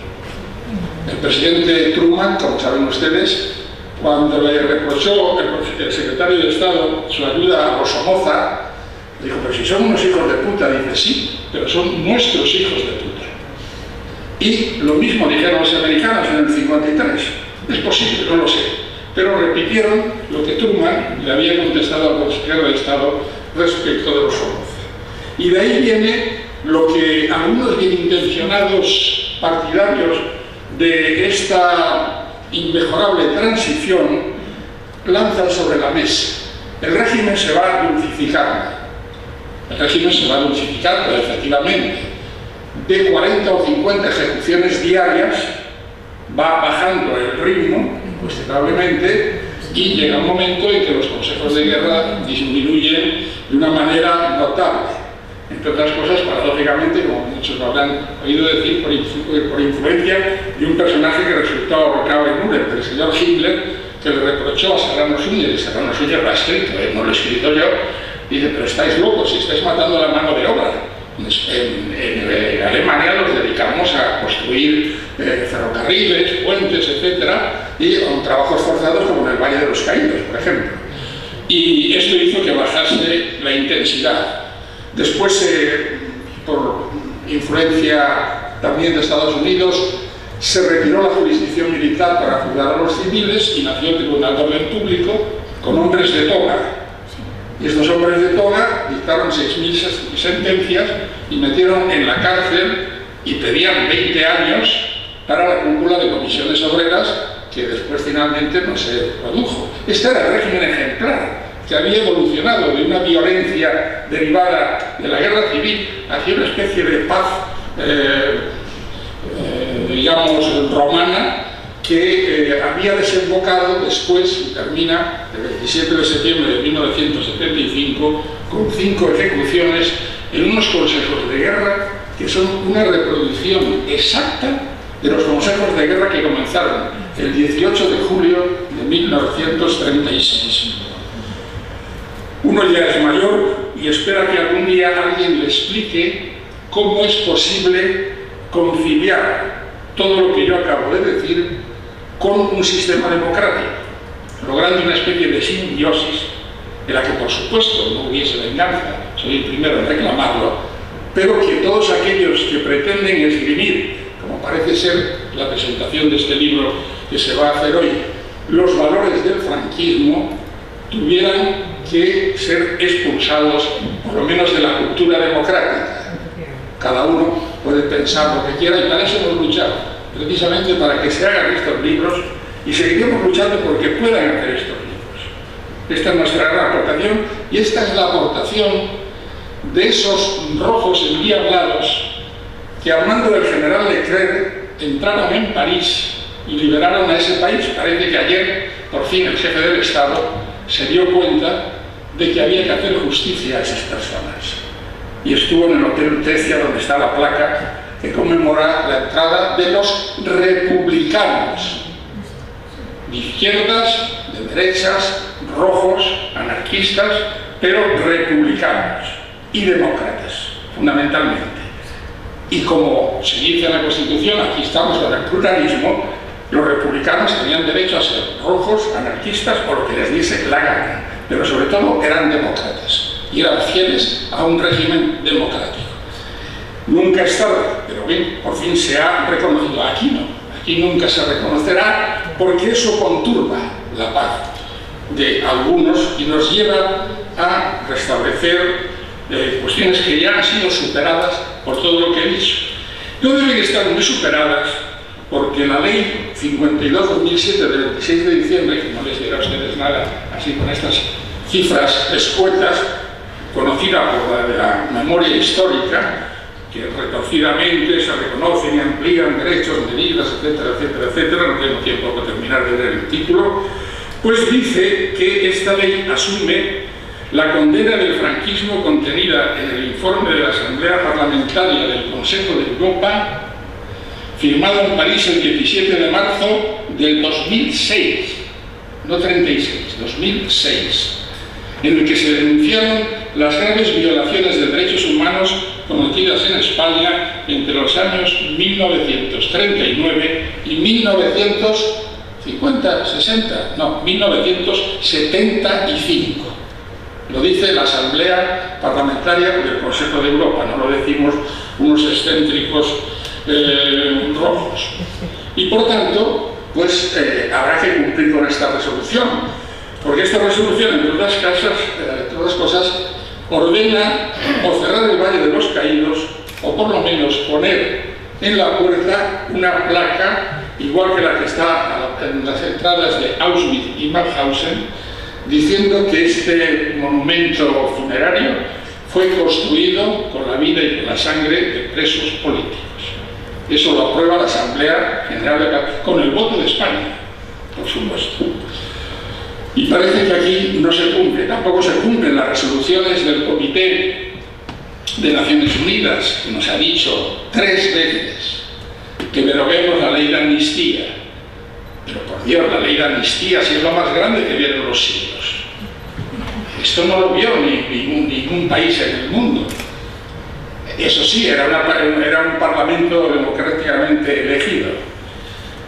El presidente Truman, como saben ustedes, cuando le reprochó el secretario de Estado su ayuda a Somoza, dijo: pero si son unos hijos de puta. Dice: sí, pero son nuestros hijos de puta. Y lo mismo dijeron los americanos en el 53. Es posible, no lo sé, pero repitieron lo que Truman le había contestado al consejero de Estado respecto de los Somoza. Y de ahí viene lo que algunos bien intencionados partidarios de esta inmejorable transición lanzan sobre la mesa. El régimen se va dulcificando. El régimen se va dulcificando, efectivamente. De 40 o 50 ejecuciones diarias va bajando el ritmo, incuestionablemente, y llega un momento en que los consejos de guerra disminuyen de una manera notable. Entre otras cosas, paradójicamente, como muchos lo habrán oído decir, por influencia de un personaje que resultó ahorcado en Nuremberg, el señor Hitler, que le reprochó a Serrano Suñer, y Serrano Suñer lo ha escrito, no lo he escrito yo, dice: pero estáis locos, si estáis matando la mano de obra. En Alemania nos dedicamos a construir ferrocarriles, puentes, etcétera, y a trabajos forzados como en el Valle de los Caídos, por ejemplo. Y esto hizo que bajase la intensidad. Después, por influencia también de Estados Unidos, se retiró la jurisdicción militar para juzgar a los civiles y nació el Tribunal de Orden Público con hombres de toga. Y estos hombres de toga dictaron 6.000 sentencias y metieron en la cárcel y pedían 20 años para la cúpula de comisiones obreras, que después finalmente no se produjo. Este era el régimen ejemplar, que había evolucionado de una violencia derivada de la guerra civil hacia una especie de paz, digamos, romana, que había desembocado después, y termina el 27 de septiembre de 1975, con 5 ejecuciones en unos consejos de guerra que son una reproducción exacta de los consejos de guerra que comenzaron el 18 de julio de 1936. Uno ya es mayor y espera que algún día alguien le explique cómo es posible conciliar todo lo que yo acabo de decir con un sistema democrático, logrando una especie de simbiosis de la que, por supuesto, no hubiese venganza, soy el primero en reclamarlo, pero que todos aquellos que pretenden esgrimir, como parece ser la presentación de este libro que se va a hacer hoy, los valores del franquismo, tuvieran que ser expulsados, por lo menos de la cultura democrática. Cada uno puede pensar lo que quiera y para eso hemos luchado, precisamente para que se hagan estos libros, y seguiremos luchando porque puedan hacer estos libros. Esta es nuestra gran aportación, y esta es la aportación de esos rojos endiablados que, al mando del general Leclerc, entraron en París y liberaron a ese país. Parece que ayer, por fin, el jefe del Estado se dio cuenta de que había que hacer justicia a esas personas. Y estuvo en el Hotel Tecia, donde está la placa que conmemora la entrada de los republicanos. de izquierdas, de derechas, rojos, anarquistas, pero republicanos y demócratas, fundamentalmente. Y como se dice en la Constitución, aquí estamos con el pluralismo, los republicanos tenían derecho a ser rojos, anarquistas o lo que les diese la gana, pero sobre todo eran demócratas y eran fieles a un régimen democrático. Nunca es tarde, pero bien, por fin se ha reconocido. Aquí no, aquí nunca se reconocerá porque eso conturba la paz de algunos y nos lleva a restablecer cuestiones que ya han sido superadas por todo lo que he dicho. No deben estar muy superadas porque la ley 52/2007 del 26 de diciembre, que no les dirá a ustedes nada así con estas cifras escuetas, conocida por la de la memoria histórica, que retorcidamente se reconocen y amplían derechos, medidas, etcétera, etcétera, etcétera, no tengo tiempo para terminar de leer el título, pues dice que esta ley asume la condena del franquismo contenida en el informe de la Asamblea Parlamentaria del Consejo de Europa, firmado en París el 17 de marzo del 2006, no 36, 2006, en el que se denunciaron las graves violaciones de derechos humanos cometidas en España entre los años 1939 y 1975. Lo dice la Asamblea Parlamentaria del Consejo de Europa, no lo decimos unos excéntricos rojos. Y por tanto, pues habrá que cumplir con esta resolución, porque esta resolución, entre otras cosas, ordena o cerrar el Valle de los Caídos, o por lo menos poner en la puerta una placa, igual que la que está en las entradas de Auschwitz y Mauthausen, diciendo que este monumento funerario fue construido con la vida y con la sangre de presos políticos. Eso lo aprueba la Asamblea General de Cataluña, con el voto de España, por supuesto. Y parece que aquí no se cumple, tampoco se cumplen las resoluciones del Comité de Naciones Unidas, que nos ha dicho 3 veces que deroguemos la ley de amnistía. Pero por Dios, la ley de amnistía si es lo más grande que vieron los siglos. Esto no lo vio ningún país en el mundo. Eso sí, era un parlamento democráticamente elegido.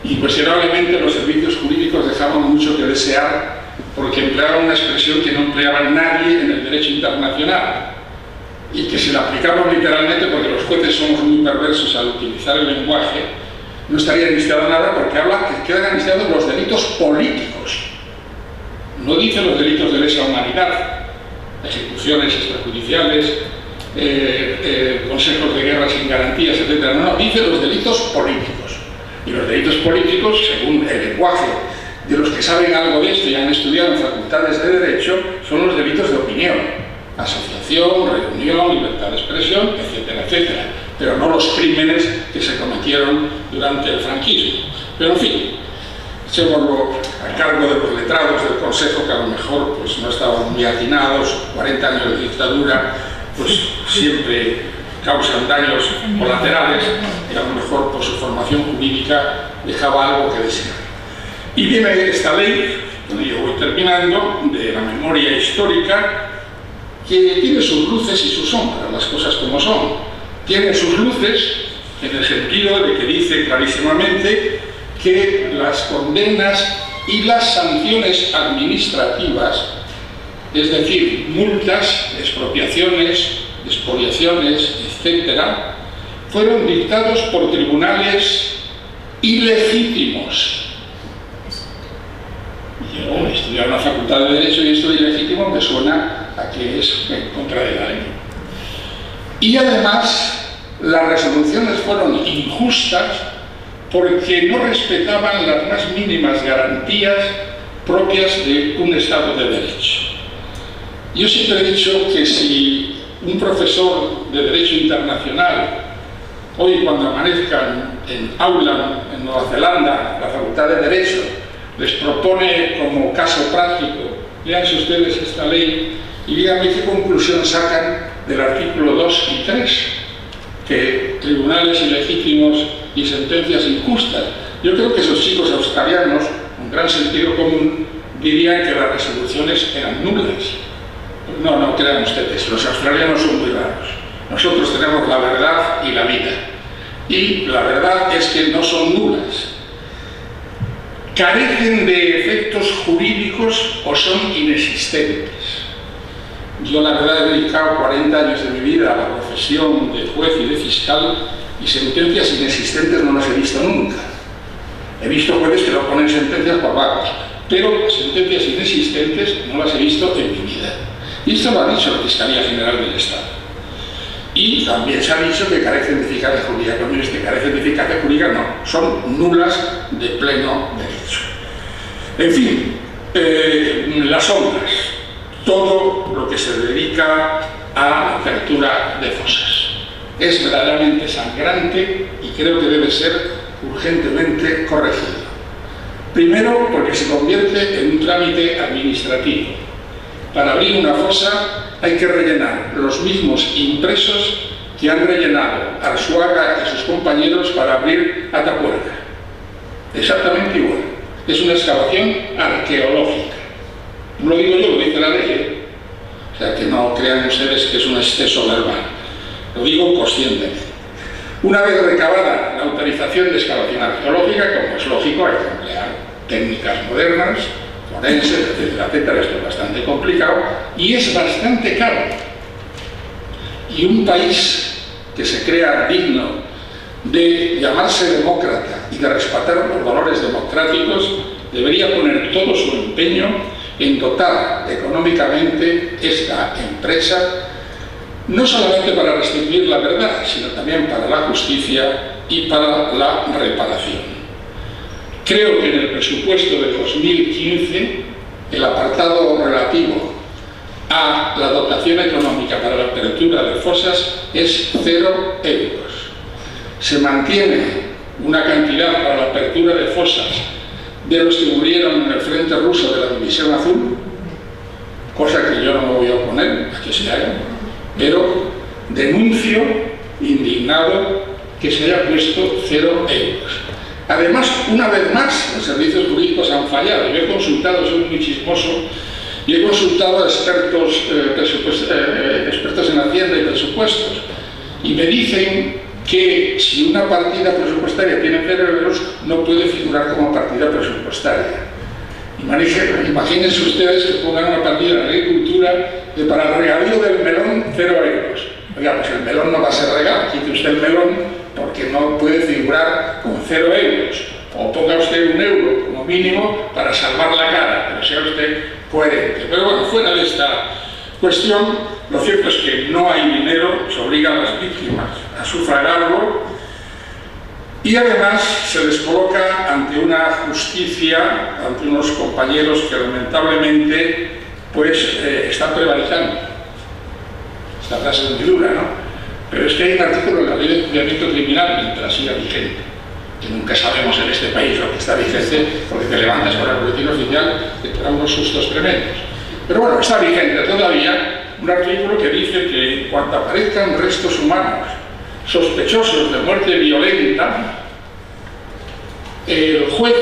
Y cuestionablemente los servicios jurídicos dejaban mucho que desear porque empleaban una expresión que no empleaba nadie en el derecho internacional y que si la aplicamos literalmente, porque los jueces somos muy perversos al utilizar el lenguaje, no estaría amnistiado nada porque habla que quedan amnistiados los delitos políticos. No dice los delitos de lesa humanidad, ejecuciones extrajudiciales, consejos de guerra sin garantías, etc. No, dice los delitos políticos. Y los delitos políticos, según el lenguaje de los que saben algo de esto y han estudiado en facultades de Derecho, son los delitos de opinión, asociación, reunión, libertad de expresión, etcétera, etcétera, pero no los crímenes que se cometieron durante el franquismo. Pero en fin, echémoslo a cargo de los letrados del Consejo, que a lo mejor pues, no estaban muy atinados, 40 años de dictadura, pues siempre causan daños colaterales y a lo mejor por su formación jurídica dejaba algo que desear. Y viene esta ley, bueno, yo voy terminando, de la memoria histórica, que tiene sus luces y sus sombras, las cosas como son. Tiene sus luces en el sentido de que dice clarísimamente que las condenas y las sanciones administrativas, es decir, multas, expropiaciones, expoliaciones, etc., fueron dictados por tribunales ilegítimos. Yo he estudiado en la Facultad de Derecho y esto de ilegítimo me suena a que es en contra de la ley. Y además, las resoluciones fueron injustas porque no respetaban las más mínimas garantías propias de un Estado de Derecho. Yo siempre he dicho que si un profesor de Derecho Internacional, hoy cuando amanezcan en Auckland, en Nueva Zelanda, la Facultad de Derecho, les propone como caso práctico, léanse ustedes esta ley y díganme qué conclusión sacan del artículo 2 y 3, que tribunales ilegítimos y sentencias injustas. Yo creo que esos chicos australianos, con gran sentido común, dirían que las resoluciones eran nulas. No, no crean ustedes, los australianos son muy raros. Nosotros tenemos la verdad y la vida. Y la verdad es que no son nulas. Carecen de efectos jurídicos o son inexistentes. Yo la verdad he dedicado 40 años de mi vida a la profesión de juez y de fiscal y sentencias inexistentes no las he visto nunca. He visto jueces que no ponen sentencias por vagos, pero sentencias inexistentes no las he visto en mi vida. Y esto lo ha dicho la Fiscalía General del Estado. Y también se ha dicho que carecen de eficacia jurídica. Pero mire, que carecen de eficacia jurídica no, son nulas de pleno derecho. En fin, las obras, todo lo que se dedica a la apertura de fosas. Es verdaderamente sangrante y creo que debe ser urgentemente corregido. Primero, porque se convierte en un trámite administrativo. Para abrir una fosa hay que rellenar los mismos impresos que han rellenado Arzuaga y sus compañeros para abrir Atapuerca. Exactamente igual. Es una excavación arqueológica. No lo digo yo, lo dice la ley, ¿eh? O sea, que no crean ustedes que es un exceso verbal. Lo digo conscientemente. Una vez recabada la autorización de excavación arqueológica, como es lógico, hay que emplear técnicas modernas, forenses, etcétera, etcétera. Esto es bastante complicado y es bastante caro. Y un país que se crea digno de llamarse demócrata y de respetar los valores democráticos debería poner todo su empeño en dotar económicamente esta empresa, no solamente para restituir la verdad, sino también para la justicia y para la reparación. Creo que en el presupuesto de 2015 el apartado relativo a la dotación económica para la apertura de fosas es 0 euros. Se mantiene una cantidad para la apertura de fosas de los que murieron en el frente ruso de la División Azul, cosa que yo no me voy a oponer a que se haga, pero denuncio, indignado, que se haya puesto 0 euros. Además, una vez más, los servicios jurídicos han fallado. Yo he consultado, soy muy chismoso, y he consultado a expertos en Hacienda y presupuestos, y me dicen que si una partida presupuestaria tiene 0 euros, no puede figurar como partida presupuestaria. Imagínense ustedes que pongan una partida en agricultura de para el regadío del melón 0 euros. Oiga, pues el melón no va a ser regado, quite usted el melón porque no puede figurar con 0 euros. O ponga usted 1 euro como mínimo para salvar la cara, pero sea usted coherente. Pero bueno, fuera de esta cuestión, lo cierto es que no hay dinero, se obliga a las víctimas a sufragarlo y además se les coloca ante una justicia, ante unos compañeros que lamentablemente pues están prevaricando. Esta frase es muy dura, ¿no? Pero es que hay un artículo en la ley de enjuiciamiento criminal mientras siga vigente, que nunca sabemos en este país lo que está vigente, porque te levantas con el boletín oficial y te da unos sustos tremendos. Pero bueno, está vigente todavía un artículo que dice que en cuanto aparezcan restos humanos sospechosos de muerte violenta, el juez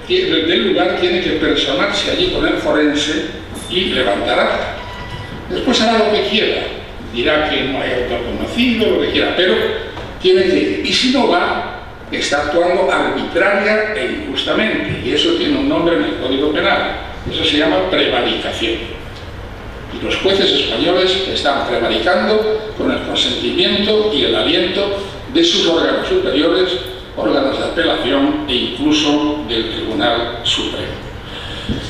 del lugar tiene que personarse allí con el forense y levantará. Después hará lo que quiera, dirá que no hay autor conocido, lo que quiera, pero tiene que ir. Y si no va, está actuando arbitraria e injustamente, y eso tiene un nombre en el Código Penal. Eso se llama prevaricación. Y los jueces españoles están prevaricando con el consentimiento y el aliento de sus órganos superiores, órganos de apelación e incluso del Tribunal Supremo.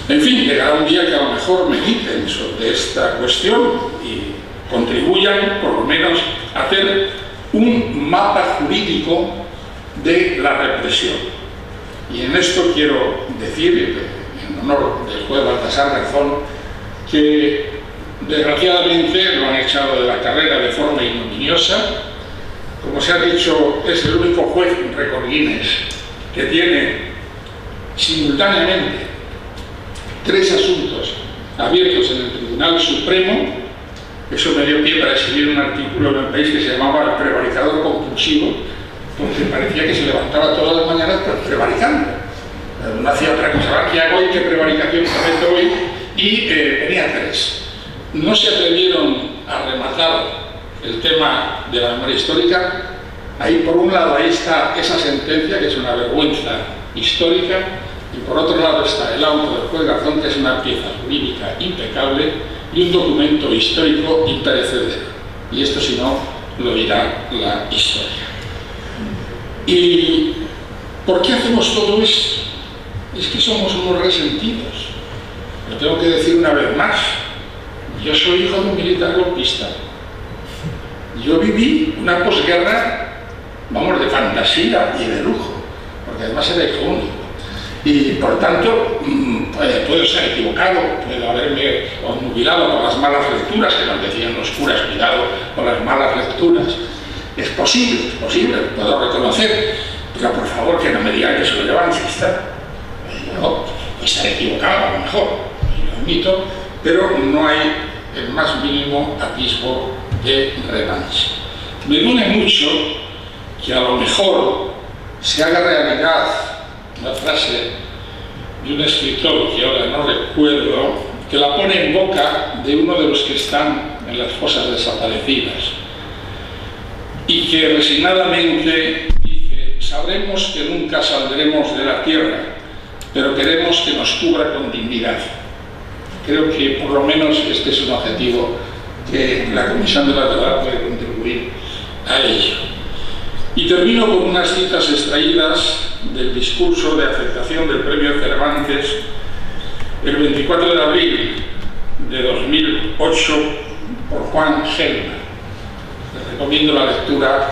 En fin, llegará un día que a lo mejor mediten sobre esta cuestión y contribuyan, por lo menos, a hacer un mapa jurídico de la represión. Y en esto quiero decir, en honor del juez Baltasar Garzón, que desgraciadamente lo han echado de la carrera de forma ignominiosa. Como se ha dicho, es el único juez en récord Guinness que tiene simultáneamente 3 asuntos abiertos en el Tribunal Supremo. Eso me dio pie para escribir un artículo en El País que se llamaba El prevaricador compulsivo, porque parecía que se levantaba todas las mañanas prevaricando. no hacía otra cosa, ¿qué hago hoy? ¿Qué prevaricación cometo hoy? Y tenía 3. No se atrevieron a rematar el tema de la memoria histórica. Ahí, por un lado, ahí está esa sentencia, que es una vergüenza histórica, y por otro lado está el auto del juez Garzón, que es una pieza jurídica impecable y un documento histórico imperecedero. Y esto, si no, lo dirá la historia. ¿Y por qué hacemos todo esto? Es que somos unos resentidos. Lo tengo que decir una vez más. Yo soy hijo de un militar golpista. Yo viví una posguerra, vamos, de fantasía y de lujo, porque además era hijo único. Y por tanto, puedo ser equivocado, puedo haberme obnubilado por las malas lecturas, que nos decían los curas, cuidado con las malas lecturas. Es posible, puedo reconocer, pero por favor que no me digan que soy revanchista. Yo estaré equivocado, a lo mejor, lo admito, pero no hay el más mínimo atisbo de revancha. Me duele mucho que a lo mejor se haga realidad una frase de un escritor que ahora no recuerdo, que la pone en boca de uno de los que están en las fosas desaparecidas y que resignadamente dice: sabremos que nunca saldremos de la tierra, pero queremos que nos cubra con dignidad. Creo que por lo menos este es un objetivo que la Comisión de la Verdad puede contribuir a ello. Y termino con unas citas extraídas del discurso de aceptación del Premio Cervantes el 24 de abril de 2008 por Juan Gelman. Les recomiendo la lectura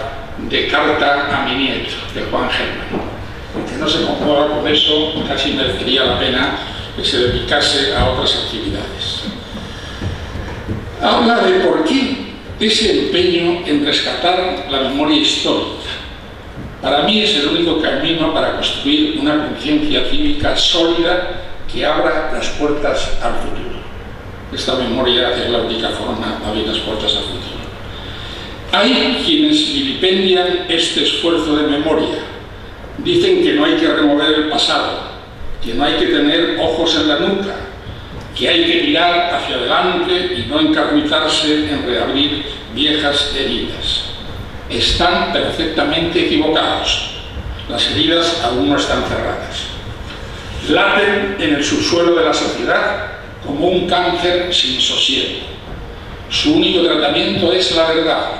de Carta a mi nieto, de Juan Gelman. Aunque no se conjuga con eso, casi merecería la pena que se dedicase a otras actividades. Habla de por qué ese empeño en rescatar la memoria histórica. Para mí es el único camino para construir una conciencia cívica sólida que abra las puertas al futuro. Esta memoria es la única forma de abrir las puertas al futuro. Hay quienes vilipendian este esfuerzo de memoria. Dicen que no hay que remover el pasado, que no hay que tener ojos en la nuca, que hay que mirar hacia adelante y no encarnizarse en reabrir viejas heridas. Están perfectamente equivocados. Las heridas aún no están cerradas. Laten en el subsuelo de la sociedad como un cáncer sin sosiego. Su único tratamiento es la verdad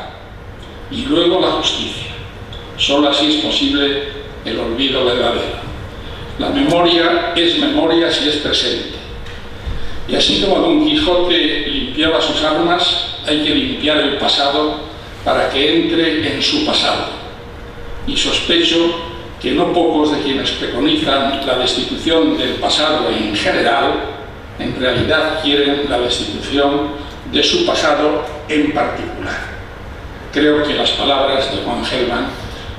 y luego la justicia. Solo así es posible el olvido verdadero. La memoria es memoria si es presente. Y así como Don Quijote limpiaba sus armas, hay que limpiar el pasado para que entre en su pasado. Y sospecho que no pocos de quienes preconizan la destitución del pasado en general, en realidad quieren la destitución de su pasado en particular. Creo que las palabras de Juan Gelman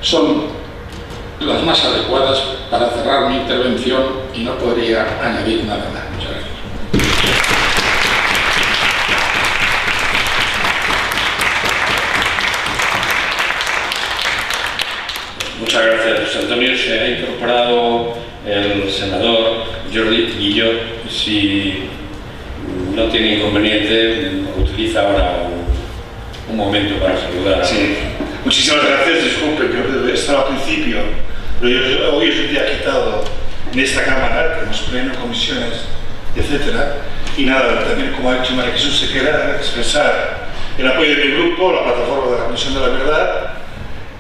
son las más adecuadas para cerrar mi intervención y no podría añadir nada más. Muchas gracias. Muchas gracias, José Antonio. Se ha incorporado el senador Jordi Guillot. Si no tiene inconveniente, utiliza ahora un momento para saludar. Sí. Muchísimas gracias. Disculpe, yo estaba al principio, pero hoy es un día quitado en esta Cámara, tenemos pleno, comisiones, etc. Y nada, también como ha dicho María Jesús Sequera, expresar el apoyo de mi grupo, la plataforma de la Comisión de la Verdad,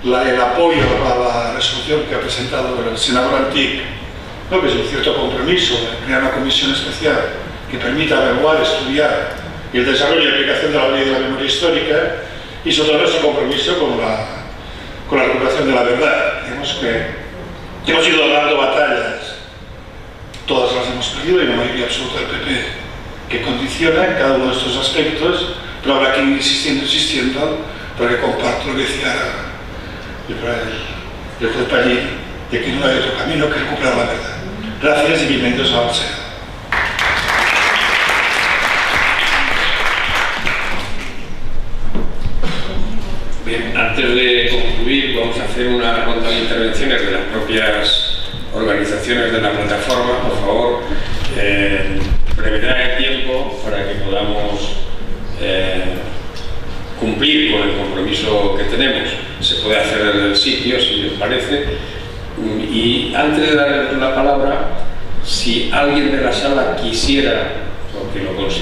el apoyo a la resolución que ha presentado el senador Antic, ¿no? Que es un cierto compromiso de crear una comisión especial que permita averiguar, estudiar el desarrollo y aplicación de la ley de la memoria histórica, y sobre todo nuestro compromiso con la recuperación de la verdad. Digamos que hemos ido dando batallas, todas las hemos perdido, y la mayoría absoluta del PP, que condiciona cada uno de estos aspectos, pero habrá que ir insistiendo, porque comparto lo que decía el juez Pallín, de que no hay otro camino que recuperar la verdad. Gracias y bienvenidos a Balsea. Bien, antes de concluir, vamos a hacer una ronda de intervenciones de las propias organizaciones de la plataforma, por favor, brevedad de tiempo para que podamos cumplir con el compromiso que tenemos. Se puede hacer desde el sitio, si les parece. Y antes de darles la palabra, si alguien de la sala quisiera, porque lo considera